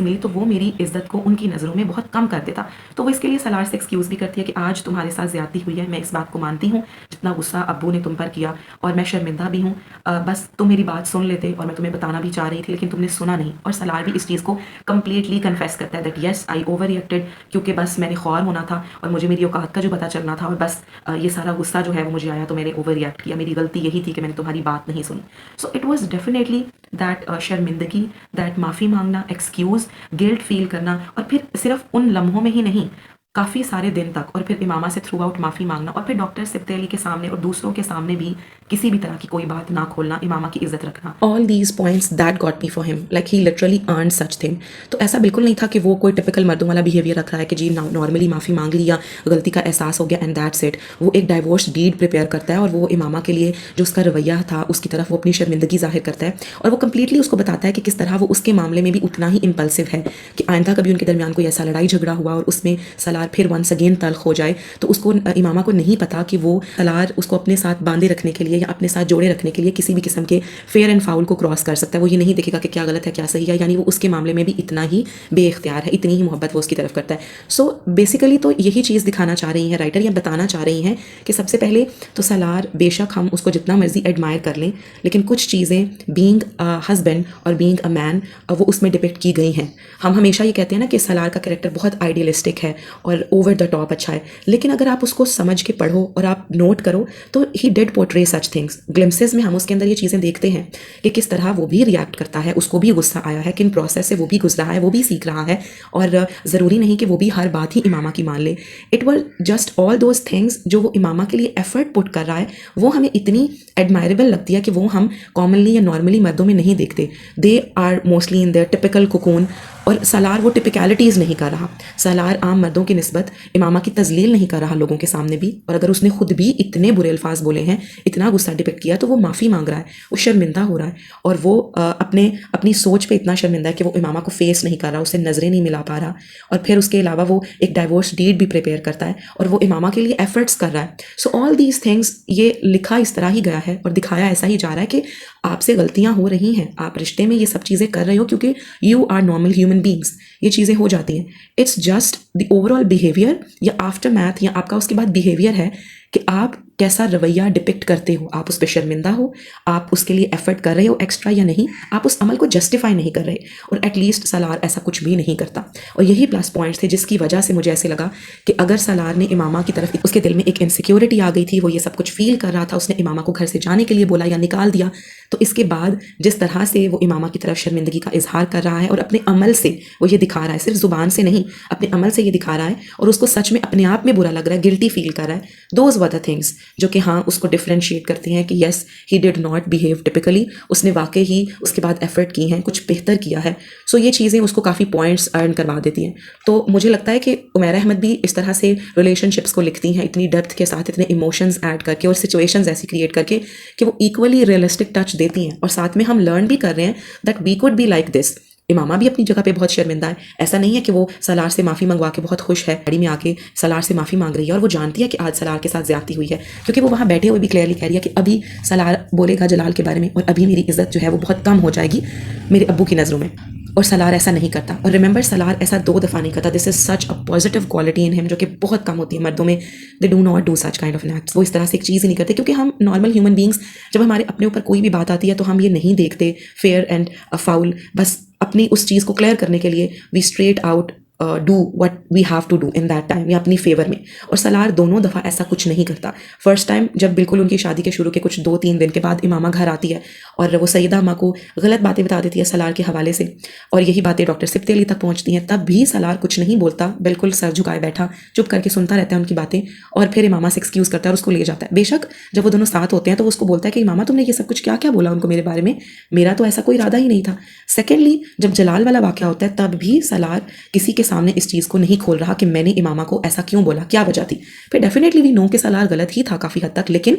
मिली, तो वो मेरी इज्जत को उनकी नज़रों में बहुत कम कर देता। तो वो इसके लिए सलार से एक्सक्यूज़ भी करती है कि आज तुम्हारे साथ ज़्यादती हुई है, मैं इस बात को मानती हूँ, जितना गुस्सा अब्बू ने तुम पर किया, और मैं शर्मिंदा भी हूँ, बस तुम मेरी बात सुन लेते, और मैं तुम्हें बताना भी चाह रही थी लेकिन तुमने सुना नहीं। और सलार भी इस चीज़ को कम्प्लीटली कन्फेस करता है that yes I over reacted, क्योंकि बस मैंने ख्वार होना था और मुझे मेरी औकात का जो पता चलना था, और बस ये सारा गुस्सा जो है वो मुझे आया तो मैंने ओवर रिएक्ट किया, मेरी गलती यही थी कि मैंने तुम्हारी बात नहीं सुनी। So it was definitely that शर्मिंदगी, दैट माफ़ी मांगना, एक्सक्यूज़, गिल्ट फील करना, और फिर सिर्फ उन लम्हों में ही नहीं, काफ़ी सारे दिन तक, और फिर इमामा से थ्रू आउट माफ़ी मांगना, और फिर डॉक्टर सिब्ते अली के सामने और दूसरों के सामने भी किसी भी तरह की कोई बात ना खोलना, इमामा की इज्जत रखना, all these points that got me for him, like he literally earn such thing. तो ऐसा बिल्कुल नहीं था कि वो कोई टिपिकल मर्दों वाला बिहेवियर रख रहा है कि जी नॉर्मली माफ़ी मांग ली या गलती का एहसास हो गया एंड दैट्स इट। वो एक डाइवोर्स डीड प्रिपेयर करता है और वो इमामा के लिए जो उसका रवैया था उसकी तरफ वो अपनी शर्मिंदगी जाहिर करता है, और वो कंप्लीटली उसको बताता है कि किस तरह वो उसके मामले में भी उतना ही इम्पल्सिव है कि आइंदा कभी उनके दरमियान कोई ऐसा लड़ाई झगड़ा हुआ और उसमें सलार फिर वंस अगेन तल्ख हो जाए तो उसको इमामा को नहीं पता कि वो सलार उसको अपने साथ बांधे रखने के लिए या अपने साथ जोड़े रखने के लिए किसी भी किस्म के फेयर एंड फाउल को क्रॉस कर सकता है। वो ये नहीं देखेगा कि क्या गलत है क्या सही है, यानी वो उसके मामले में भी इतना ही बेइख्तियार है, इतनी ही मोहब्बत वो उसकी तरफ करता है। सो बेसिकली तो यही चीज़ दिखाना चाह रही हैं राइटर, या बताना चाह रही हैं कि सबसे पहले तो सलार, बेशक हम उसको जितना मर्जी एडमायर कर लें, लेकिन कुछ चीज़ें बीइंग हस्बैंड और बीइंग अ मैन वो उसमें डिपिक्ट की गई हैं। हम हमेशा ये कहते हैं ना कि सलार का कैरेक्टर बहुत आइडियलिस्टिक है और ओवर द टॉप अच्छा है, लेकिन अगर आप उसको समझ के पढ़ो और आप नोट करो तो he did portray such things. Glimpses में हम उसके अंदर ये चीज़ें देखते हैं कि किस तरह वो भी रिएक्ट करता है, उसको भी गुस्सा आया है, किन प्रोसेस से वो भी गुजरा है, वो भी सीख रहा है, और ज़रूरी नहीं कि वो भी हर बात ही इमामा की मान ले। It were just all those things जो वो इमामा के लिए एफर्ट पुट कर रहा है, वो हमें इतनी एडमायरेबल लगती है कि वो हम कॉमनली या नॉर्मली मर्दों में नहीं देखते। They are mostly in their typical cocoon, और सलार वो टिपिकलिटीज़ नहीं कर रहा। सलार आम मर्दों की निस्बत इमामा की तजलील नहीं कर रहा लोगों के सामने भी, और अगर उसने खुद भी इतने बुरे अल्फाज बोले हैं, इतना गुस्सा डिपिक्ट किया, तो वो माफ़ी मांग रहा है, वो शर्मिंदा हो रहा है, और वो अपनी सोच पे इतना शर्मिंदा है कि वो इमामा को फेस नहीं कर रहा, उसे नज़रें नहीं मिला पा रहा, और फिर उसके अलावा वो एक डाइवोर्स डीड भी प्रिपेयर करता है और वो इमामा के लिए एफर्ट्स कर रहा है। सो ऑल दीज थिंग्स, ये लिखा इस तरह ही गया है और दिखाया ऐसा ही जा रहा है कि आपसे गलतियां हो रही हैं, आप रिश्ते में ये सब चीज़ें कर रहे हो क्योंकि you are normal human beings, ये चीज़ें हो जाती हैं। It's just the overall behaviour या आफ्टर मैथ या आपका उसके बाद बिहेवियर है कि आप कैसा रवैया डिपिक्ट करते हो, आप उस पर शर्मिंदा हो, आप उसके लिए एफर्ट कर रहे हो एक्स्ट्रा या नहीं, आप उस अमल को जस्टिफाई नहीं कर रहे, और एटलीस्ट सलार ऐसा कुछ भी नहीं करता। और यही प्लस पॉइंट्स थे जिसकी वजह से मुझे ऐसे लगा कि अगर सलार ने इमामा की तरफ, उसके दिल में एक इनसिक्योरिटी आ गई थी, वो ये सब कुछ फील कर रहा था, उसने इमामा को घर से जाने के लिए बोला या निकाल दिया, तो इसके बाद जिस तरह से वो इमामा की तरफ शर्मिंदगी का इजहार कर रहा है और अपने अमल से वो ये दिखा रहा है, सिर्फ जुबान से नहीं, अपने अमल से ये दिखा रहा है, और उसको सच में अपने आप में बुरा लग रहा है, गिल्टी फील कर रहा है, दोज वर द थिंग्स जो कि हाँ उसको डिफ्रेंशिएट करती हैं कि yes he did not behave typically, उसने वाकई ही उसके बाद एफर्ट की हैं, कुछ बेहतर किया है। सो ये चीज़ें उसको काफ़ी पॉइंट्स अर्न करवा देती हैं। तो मुझे लगता है कि उमैरा अहमद भी इस तरह से रिलेशनशिप्स को लिखती हैं इतनी डेप्थ के साथ, इतने इमोशंस ऐड करके और सिचुएशंस ऐसी क्रिएट करके कि वो इक्वली रियलिस्टिक टच देती हैं, और साथ में हम लर्न भी कर रहे हैं that we could be like this. Imama भी अपनी जगह पे बहुत शर्मिंदा है, ऐसा नहीं है कि वो सलार से माफ़ी मंगवा के बहुत खुश है, गाड़ी में आके सलार से माफ़ी मांग रही है, और वो जानती है कि आज सलार के साथ ज्यादती हुई है, क्योंकि वो वहाँ बैठे हुए भी क्लियरली कह रही है कि अभी सलार बोलेगा जलाल के बारे में और अभी मेरी इज्जत जो है वो बहुत कम हो जाएगी मेरे अब्बू की नज़रों में। और सलार ऐसा नहीं करता, और रिमेंबर सलार ऐसा 2 दफ़ा नहीं करता। This is such a positive quality in him जो कि बहुत कम होती है मर्दों में। They do not do such kind of an acts. वो इस तरह से एक चीज़ ही नहीं करते, क्योंकि हम नॉर्मल ह्यूमन बींग्स जब हमारे अपने ऊपर कोई भी बात आती है तो हम ये नहीं देखते फेयर एंड फाउल, बस अपनी उस चीज़ को क्लियर करने के लिए we straight out do what we have to do in that time, या अपनी फेवर में। और सलार दोनों दफ़ा ऐसा कुछ नहीं करता। फर्स्ट टाइम जब बिल्कुल उनकी शादी के शुरू के कुछ 2-3 दिन के बाद इमामा घर आती है और वो सईदा अम्मा को गलत बातें बता देती है सलार के हवाले से, और यही बातें डॉक्टर सिब्ते अली तक पहुंचती हैं, तब भी सलार कुछ नहीं बोलता, बिल्कुल सर झुकाए बैठा चुप करके सुनता रहता है उनकी बातें, और फिर इमामा से एक्सक्यूज़ करता है और उसको ले जाता है। बेशक जब वो दोनों साथ होते हैं तो वो उसको बोलता है कि इमामा तुमने ये सब कुछ क्या क्या बोला उनको मेरे बारे में, मेरा तो ऐसा कोई इरादा ही नहीं था। सेकेंडली जब जलाल वाला वाक़या होता है तब भी सलार किसी के सामने इस चीज़ को नहीं खोल रहा कि मैंने इमामा को ऐसा क्यों बोला, क्या वजह थी। फिर डेफिनेटली वी नो कि सलार गलत ही था काफ़ी हद तक, लेकिन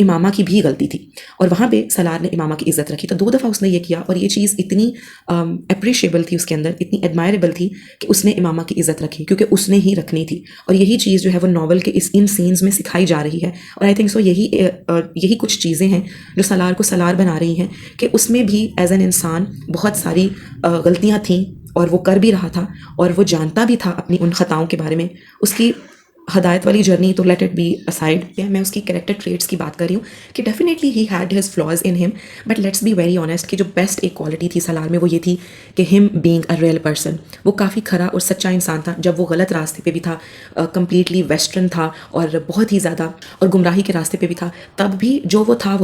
इमामा की भी गलती थी, और वहाँ पे सलार ने इमामा की इज्जत रखी। तो 2 दफ़ा उसने ये किया, और ये चीज़ इतनी अप्रिशिएबल थी उसके अंदर, इतनी एडमायरेबल थी कि उसने इमामा की इज्जत रखी, क्योंकि उसने ही रखनी थी। और यही चीज़ जो है वो नॉवल के इन सीन्स में सिखाई जा रही है, और आई थिंक सो यही कुछ चीज़ें हैं जो सलार को सलार बना रही हैं कि उसमें भी एज एन इंसान बहुत सारी गलतियाँ थीं, और वो कर भी रहा था, और वो जानता भी था अपनी उन ख़ताओं के बारे में। उसकी हदायत वाली जर्नी तो लेट इट बी असाइड, मैं उसकी कैरेक्टर ट्रेट्स की बात कर रही हूँ कि definitely he had his flaws in him, but let's be very honest कि जो बेस्ट एक क्वालिटी थी सलार में वो ये थी कि him being a real person, वो काफ़ी खरा और सच्चा इंसान था। जब वो गलत रास्ते पे भी था, कंप्लीटली वेस्टर्न था और बहुत ही ज़्यादा, और गुमराही के रास्ते पे भी था, तब भी जो वो था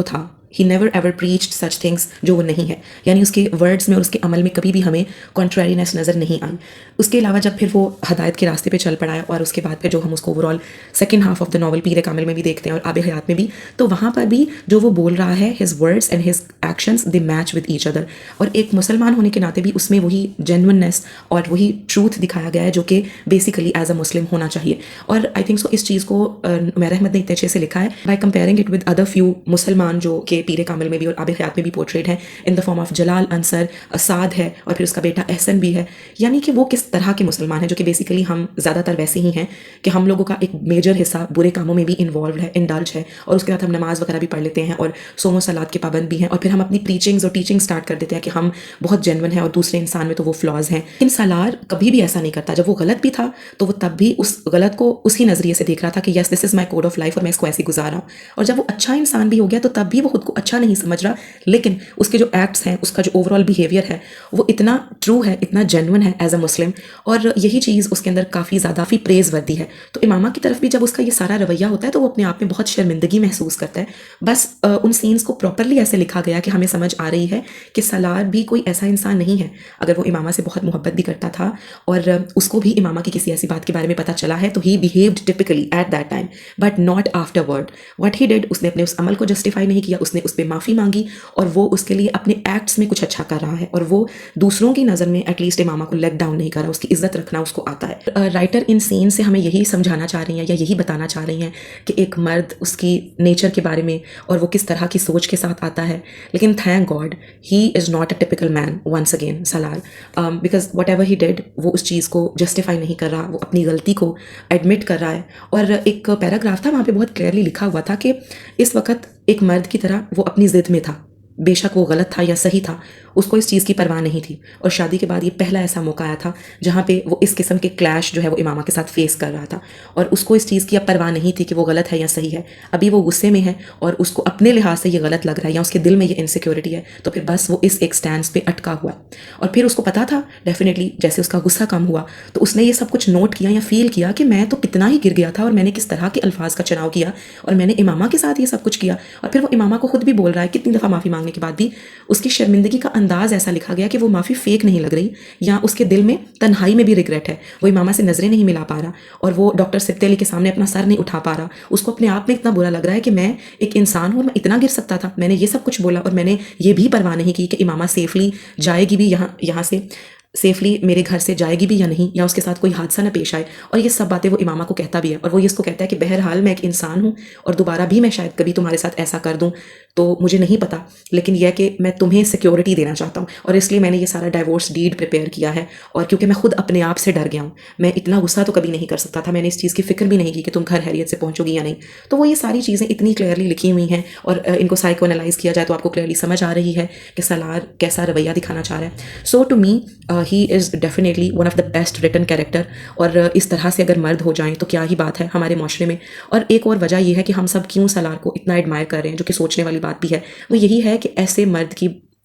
he never ever preached such things जो वो नहीं है, यानी उसके वर्ड्स में और उसके अमल में कभी भी हमें कॉन्ट्रेरीनेस नज़र नहीं आई। उसके अलावा जब फिर वो हदायत के रास्ते पे चल पड़ा है और उसके बाद फिर जो हम उसको overall second half of the novel पीर कामिल में भी देखते हैं और आब हयात में भी, तो वहाँ पर भी जो वो बोल रहा है, his words and his actions they match with each other. और एक मुसलमान होने के नाते भी उसमें वही जेन्युइननेस और वही ट्रूथ दिखाया गया है जो कि बेसिकली एज अ मुस्लिम होना चाहिए। और आई थिंक सो इस चीज़ को उमैर अहमद ने इतने अच्छे से लिखा है by comparing it with other few मुसलमान जो कि पीर कामिल में भी और आब हयात में भी पोर्ट्रेट है इन द फॉर्म ऑफ जलाल अंसर, साद है और फिर उसका बेटा एहसन भी है। यानी कि वो किस तरह के मुसलमान हैं जो कि बेसिकली हम ज़्यादातर वैसे ही हैं कि हम लोगों का एक मेजर हिस्सा बुरे कामों में भी इन्वॉल्व है, इंडल्ज है, और उसके साथ हम नमाज वगैरह भी पढ़ लेते हैं और सोमो सलात के पाबंद भी हैं, और फिर हम अपनी प्रीचिंग्स और टीचिंग स्टार्ट कर देते हैं कि हम बहुत जेन्युइन हैं और दूसरे इंसान में तो वो फ्लॉज हैं। लेकिन सालार कभी भी ऐसा नहीं करता। जब वो गलत भी था तो वो तब भी उस गलत को उसी नज़रिए से देख रहा था कि yes this is my code of life और मैं इसको ऐसे गुजार रहा हूँ। और जब वो अच्छा इंसान भी हो गया तो तब भी वो खुद को अच्छा नहीं समझ रहा, लेकिन उसके जो एक्ट्स हैं, उसका जो ओवरऑल बिहेवियर है वो इतना ट्रू है, इतना जेन्युइन है एज अ मुस्लिम, और यही चीज़ उसके अंदर काफ़ी ज़्यादा प्रेज वर्दी है। तो इमामा की तरफ भी जब उसका ये सारा रवैया होता है तो वो अपने आप में बहुत शर्मिंदगी महसूस करता है। बस उन सीन्स को प्रॉपरली ऐसे लिखा गया कि हमें समझ आ रही है कि सालार भी कोई ऐसा इंसान नहीं है। अगर वो इमामा से बहुत मोहब्बत भी करता था और उसको भी इमामा की किसी ऐसी बात के बारे में पता चला है तो he behaved typically at that time but not afterward. What he did, उसने अपने उस अमल को जस्टिफाई नहीं किया, उसने उस पर माफ़ी मांगी और वो उसके लिए अपने एक्ट्स में कुछ अच्छा कर रहा है और वो दूसरों की नज़र में एटलीस्ट इमामा को लेट डाउन नहीं कर रहा, उसकी इज्जत रखना उसको आता है। राइटर इन सीन से हमें यही समझाना चाह रही हैं या यही बताना चाह रही हैं कि एक मर्द उसकी नेचर के बारे में और वो किस तरह की सोच के साथ आता है। लेकिन thank God he is not a typical man once again Salar, because whatever he did वो उस चीज़ को जस्टिफाई नहीं कर रहा, वो अपनी गलती को एडमिट कर रहा है। और एक पैराग्राफ था वहाँ पे बहुत क्लियरली लिखा हुआ था कि इस वक्त एक मर्द की तरह वो अपनी ज़िद में था, बेशक वो गलत था या सही था, उसको इस चीज़ की परवाह नहीं थी। और शादी के बाद ये पहला ऐसा मौका आया था जहाँ पे वो इस किस्म के क्लैश जो है वो इमामा के साथ फेस कर रहा था और उसको इस चीज़ की अब परवाह नहीं थी कि वो गलत है या सही है। अभी वो गुस्से में है और उसको अपने लिहाज से ये गलत लग रहा है या उसके दिल में ये इनसिक्योरिटी है, तो फिर बस वो इस एक स्टैंड पे अटका हुआ। और फिर उसको पता था डेफिनेटली जैसे उसका गुस्सा कम हुआ तो उसने ये सब कुछ नोट किया या फील किया कि मैं तो कितना ही गिर गया था और मैंने किस तरह के अल्फाज का चुनाव किया और मैंने इमामा के साथ ये सब कुछ किया। और फिर वो इमामा को खुद भी बोल रहा है, कितनी दफ़ा माफ़ी मांगने के बाद भी उसकी शर्मिंदगी का अंदाज ऐसा लिखा गया कि वो माफ़ी फेक नहीं लग रही या उसके दिल में तन्हाई में भी रिग्रेट है। वो इमामा से नज़रें नहीं मिला पा रहा और वो डॉक्टर सिप्ते अली के सामने अपना सर नहीं उठा पा रहा। उसको अपने आप में इतना बुरा लग रहा है कि मैं एक इंसान हूँ, मैं इतना गिर सकता था, मैंने ये सब कुछ बोला और मैंने ये भी परवाह नहीं की कि इमामा सेफली जाएगी भी यहाँ से, सेफली मेरे घर से जाएगी भी या नहीं, या उसके साथ कोई हादसा ना पेश आए। और ये सब बातें वो इमामा को कहता भी है और वो ये इसको कहता है कि बहरहाल मैं एक इंसान हूँ और दोबारा भी मैं शायद कभी तुम्हारे साथ ऐसा कर दूँ तो मुझे नहीं पता, लेकिन यह कि मैं तुम्हें सिक्योरिटी देना चाहता हूँ और इसलिए मैंने ये सारा डाइवोर्स डीड प्रिपेयर किया है। और क्योंकि मैं खुद अपने आप से डर गया हूँ, मैं इतना गुस्सा तो कभी नहीं कर सकता था, मैंने इस चीज़ की फिक्र भी नहीं की कि तुम घर हैरियत से पहुँचोगी या नहीं। तो वो ये सारी चीज़ें इतनी क्लियरली लिखी हुई हैं और इनको साइको एनालाइज किया जाए तो आपको क्लियरली समझ आ रही है कि सालार कैसा रवैया दिखाना चाह रहा है। So to me he is definitely one of the best written character. और इस तरह से अगर मर्द हो जाएं तो क्या ही बात है हमारे माशरे में। और एक और वजह यह है कि हम सब क्यों सालार को इतना एडमायर कर रहे हैं, जो कि सोचने वाली बात भी है, वो यही है कि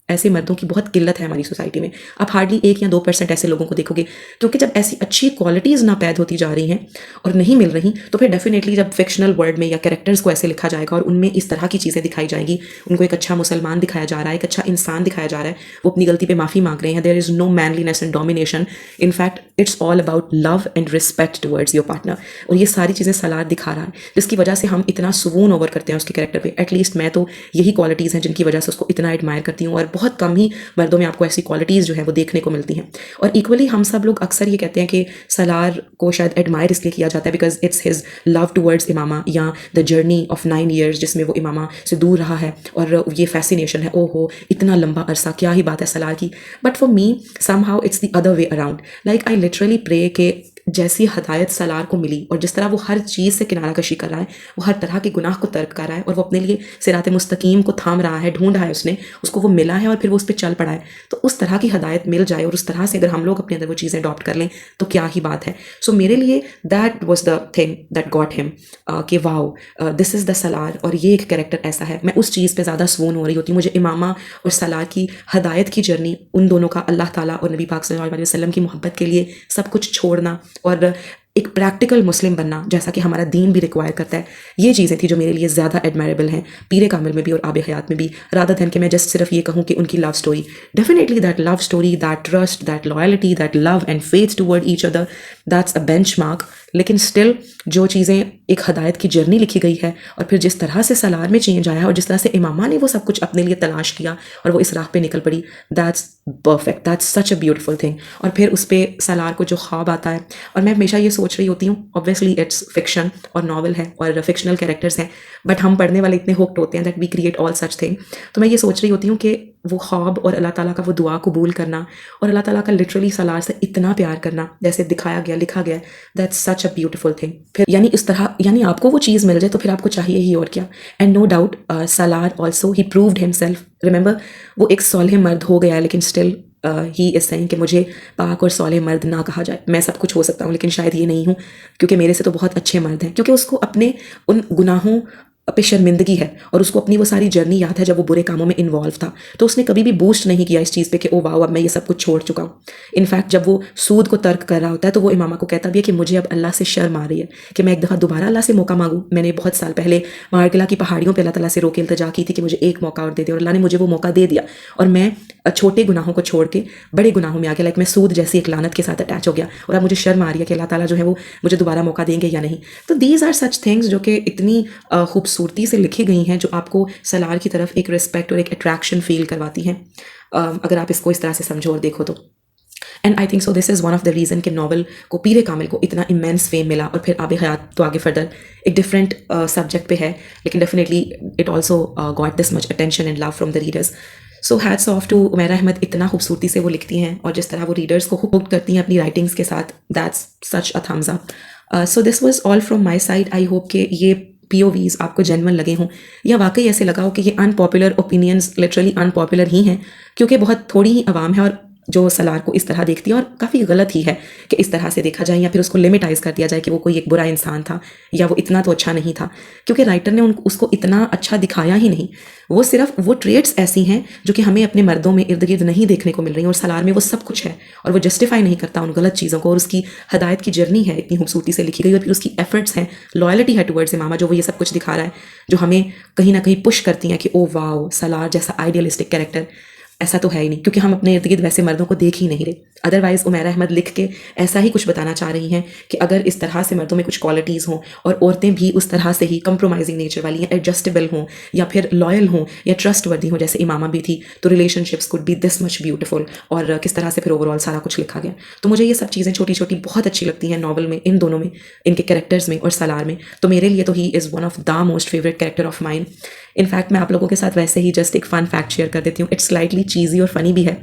ऐसे मर्दों की बहुत किल्लत है हमारी सोसाइटी में। आप हार्डली 1 या 2% ऐसे लोगों को देखोगे, क्योंकि जब ऐसी अच्छी क्वालिटीज़ ना पैदा होती जा रही हैं और नहीं मिल रही तो फिर डेफिनेटली जब फिक्शनल वर्ल्ड में या कैरेक्टर्स को ऐसे लिखा जाएगा और उनमें इस तरह की चीज़ें दिखाई जाएंगी, उनको एक अच्छा मुसलमान दिखाया जा रहा है, एक अच्छा इंसान दिखाया जा रहा है, वो अपनी गलती पे माफ़ी मांग रहे हैं, there is no manliness and domination, in fact it's all about love and respect towards your partner. और ये सारी चीज़ें सालार दिखा रहा है, जिसकी वजह से हम इतना सुकून ओवर करते हैं उसके कैरेक्टर पे। एटलीस्ट मैं तो यही क्वालिटीज़ हैं जिनकी वजह से उसको इतना एडमायर करती हूँ और बहुत कम ही मर्दों में आपको ऐसी क्वालिटीज़ जो है वो देखने को मिलती हैं। और इक्वली हम सब लोग अक्सर ये कहते हैं कि सालार को शायद एडमायर इसलिए किया जाता है because it's his love towards Imama या द जर्नी ऑफ 9 years जिसमें वो इमामा से दूर रहा है और ये फैसिनेशन है, ओहो इतना लंबा अरसा, क्या ही बात है सालार की। But for me somehow it's the other way around, like I literally pray के जैसी हदायत सालार को मिली और जिस तरह वो हर चीज़ से किनारा कशी कर रहा है, वो हर तरह के गुनाह को तर्क कर रहा है और वो अपने लिए सिरात मुस्तकीम को थाम रहा है, ढूंढ रहा है उसने, उसको वो मिला है और फिर वो उस पर चल पड़ा है। तो उस तरह की हदायत मिल जाए और उस तरह से अगर हम लोग अपने अंदर वो चीज़ें अडॉप्ट कर लें तो क्या ही बात है। सो मेरे लिए that was the thing that got him कि वाओ दिस इज़ द सालार। और ये एक कैरेक्टर ऐसा है, मैं उस चीज़ पर ज़्यादा सुकून हो रही होती, मुझे इमामा और सालार की हदायत की जर्नी, उन दोनों का अल्लाह ताला और नबी पाक सल्लल्लाहु अलैहि वसल्लम की मोहब्बत के लिए सब कुछ छोड़ना और एक प्रैक्टिकल मुस्लिम बनना जैसा कि हमारा दीन भी रिक्वायर करता है, ये चीज़ें थी जो मेरे लिए ज़्यादा एडमायरेबल हैं पीरे कामिल में भी और आब हयात में भी, रादर दैन कि मैं जस्ट सिर्फ ये कहूँ कि उनकी love story. Definitely that love story, that trust, that loyalty, that love and faith toward each other, that's a benchmark. लेकिन स्टिल जो चीज़ें एक हदायत की जर्नी लिखी गई है और फिर जिस तरह से सलार में चेंज आया और जिस तरह से इमामा ने वो सब कुछ अपने लिए तलाश किया और वो इस राह पे निकल पड़ी, that's perfect, that's such a beautiful thing. और फिर उस पर सलार को जो ख्वाब आता है, और मैं हमेशा ये सोच रही होती हूँ, ऑब्वियसली इट्स फिक्शन और नॉवल है और फिक्शनल कैरेक्टर्स हैं, बट हम पढ़ने वाले इतने होक्ड होते हैं that we create all such thing. तो मैं ये सोच रही होती हूँ कि वो ख्वाब और अल्लाह ताला का वो दुआ कबूल करना और अल्लाह ताला का लिटरली सलार से इतना प्यार करना जैसे दिखाया गया, लिखा गया, that's such a beautiful thing. फिर यानी इस तरह, यानी आपको वो चीज़ मिल जाए तो फिर आपको चाहिए ही और क्या। And no doubt Salar also he proved himself. Remember, वो एक सौलेह मर्द हो गया लेकिन स्टिल ही इज सेइंग कि मुझे पाक और सौलेह मर्द ना कहा जाए। मैं सब कुछ हो सकता हूँ लेकिन शायद ये नहीं हूँ, क्योंकि मेरे से तो बहुत अच्छे मर्द हैं। क्योंकि उसको अपने उन गुनाहों पे शर्मिंदगी है और उसको अपनी वो सारी जर्नी याद है जब वो बुरे कामों में इन्वॉल्व था। तो उसने कभी भी बूस्ट नहीं किया इस चीज़ पे कि ओ वाओ अब मैं ये सब कुछ छोड़ चुका हूँ। इनफैक्ट जब वो सूद को तर्क कर रहा होता है तो वो इमामा को कहता भी है कि मुझे अब अल्लाह से शर्म आ रही है कि मैं एक दफ़ा दोबारा अल्लाह से मौका मांगूँ। मैंने बहुत साल पहले मारगिला की पहाड़ियों पर अल्लाह ताला से रोके इल्तजा की थी कि मुझे एक मौका और दे दे, और अल्लाह ने मुझे वो मौका दे दिया और मैं छोटे गुनाहों को छोड़ के बड़े गुनाहों में आ गया। लाइक मैं सूद जैसी एक लानत के साथ अटैच हो गया और अब मुझे शर्म आ रही है कि अल्लाह ताला जो है वो मुझे दोबारा मौका देंगे या नहीं। तो दीज आर सच थिंग्स जो कि इतनी खूबसूरती से लिखी गई हैं जो आपको सलार की तरफ एक रिस्पेक्ट और एक अट्रैक्शन फील करवाती हैं, अगर आप इसको इस तरह से समझो और देखो तो। And I think so this is one of the reason कि नॉवल को, पीरे कामिल को इतना इमेंस फेम मिला। और फिर आब हयात तो आगे फर्दर एक डिफरेंट सब्जेक्ट पे है, लेकिन definitely it also got this much attention and love from the readers. So hats off to Umera Ahmad, इतना खूबसूरती से वो लिखती हैं और जिस तरह वो रीडर्स को हुक करती हैं अपनी राइटिंग्स के साथ, that's such a thumbs up. So this was all from my side. I hope कि ये POVs आपको जेन्युइन लगे हों या वाकई ऐसे लगा हो कि ये अनपॉपुलर ओपिनियंस लिटरली अनपॉपुलर ही हैं, क्योंकि बहुत थोड़ी ही आवाम है और जो सलार को इस तरह देखती है, और काफ़ी गलत ही है कि इस तरह से देखा जाए या फिर उसको लिमिटाइज़ कर दिया जाए कि वो कोई एक बुरा इंसान था या वो इतना तो अच्छा नहीं था, क्योंकि राइटर ने उसको इतना अच्छा दिखाया ही नहीं। वो सिर्फ वो ट्रेट्स ऐसी हैं जो कि हमें अपने मर्दों में इर्द गिर्द नहीं देखने को मिल रही, और सलार में वो सब कुछ है और वो जस्टिफाई नहीं करता उन गलत चीज़ों को। और उसकी हदायत की जर्नी है इतनी खूबसूरती से लिखी गई, और फिर उसकी एफर्ट्स हैं, लॉयल्टी है टुवर्ड्स इमामा, जो वो ये सब कुछ दिखा रहा है, जो हमें कहीं ना कहीं पुश करती हैं कि ओ वाओ, सलार जैसा आइडियलिस्टिक कैरेक्टर ऐसा तो है ही नहीं, क्योंकि हम अपने इर्द गिर्द वैसे मर्दों को देख ही नहीं रहे। अदरवाइज उमैरा अहमद लिख के ऐसा ही कुछ बताना चाह रही हैं कि अगर इस तरह से मर्दों में कुछ क्वालिटीज़ हों और औरतें भी उस तरह से ही कंप्रोमाइजिंग नेचर वाली, या एडजस्टेबल हों या फिर लॉयल हों या ट्रस्टवर्दी हों जैसे इमामा भी थी, तो relationships could be this much beautiful. और किस तरह से फिर ओवरऑल सारा कुछ लिखा गया। तो मुझे ये सब चीज़ें छोटी छोटी बहुत अच्छी लगती हैं नॉवल में, इन दोनों में, इनके कैरेक्टर्स में और सलार में। तो मेरे लिए तो he is one of the most favourite character of mine. In fact मैं आप लोगों के साथ वैसे ही जस्ट एक फन फैक्ट शेयर कर देती हूँ। इट्स स्लाइटली चीज़ी और फनी भी है।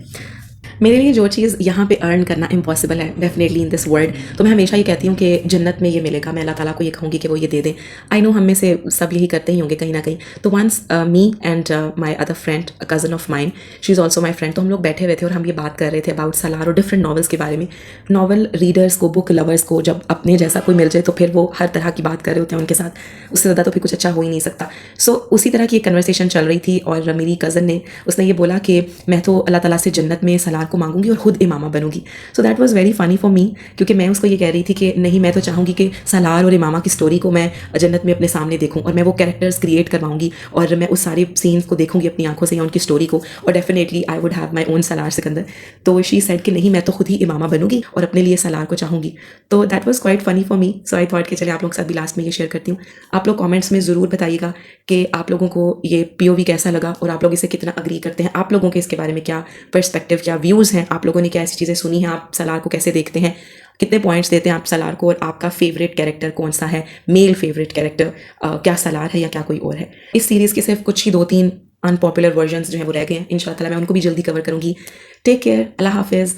मेरे लिए जो चीज़ यहाँ पे अर्न करना इम्पॉसिबल है डेफिनेटली इन दिस वर्ल्ड, तो मैं हमेशा ये कहती हूँ कि जन्नत में ये मिलेगा। मैं अल्लाह ताला को ये कहूँगी कि वो ये दे दें। आई नो हम में से सब यही करते ही होंगे कहीं ना कहीं। तो once me and my other friend, cousin of mine, she is also my friend, तो हम लोग बैठे हुए थे और हम ये बात कर रहे थे अबाउट सलार और डिफरेंट नॉवल्स के बारे में। नॉवल रीडर्स को, बुक लवर्स को जब अपने जैसा कोई मिल जाए तो फिर वो हर तरह की बात कर रहे होते हैं उनके साथ, उससे ज़्यादा तो फिर कुछ अच्छा हो ही नहीं सकता। सो उसी तरह की एक कन्वर्सेशन चल रही थी और मेरी कज़न ने, उसने ये बोला कि मैं तो अल्लाह ताला से जन्नत में सलार को मांगूंगी और खुद इमामा बनूंगी। So that was very funny for me, क्योंकि मैं उसको ये कह रही थी कि नहीं, मैं तो चाहूँगी कि सलार और इमामा की स्टोरी को मैं जन्नत में अपने सामने देखूँ और मैं वो कैरेक्टर्स क्रिएट करवाऊंगी और मैं उस सारे सीन्स को देखूंगी अपनी आंखों से या उनकी स्टोरी को, और definitely I would have my own Salaar Sikandar. तो शी सेड कि नहीं, मैं तो खुद ही इमामा बनूंगी और अपने लिए सलार को चाहूँगी। तो that was quite funny for me. So I thought कि चलिए आप लोगों के साथ भी लास्ट में ये शेयर करती हूँ। आप लोग कॉमेंट्स में ज़रूर बताइएगा कि आप लोगों को ये POV कैसा लगा और आप लोग इसे कितना अग्री करते हैं। आप लोगों के इसके बारे में क्या पर्सपेक्टिव, क्या व्यूज़ हैं, आप लोगों ने क्या ऐसी चीज़ें सुनी हैं, आप सलार को कैसे देखते हैं, कितने पॉइंट्स देते हैं आप सलार को, और आपका फेवरेट कैरेक्टर कौन सा है, मेल फेवरेट कैरेक्टर क्या सलार है या क्या कोई और है। इस सीरीज़ के सिर्फ कुछ ही 2-3 अनपॉपुलर वर्जन्स जो हैं वो रह गए हैं। इंशाल्लाह ताला मैं उनको भी जल्दी कवर करूँगी। टेक केयर, अल्लाह हाफिज़।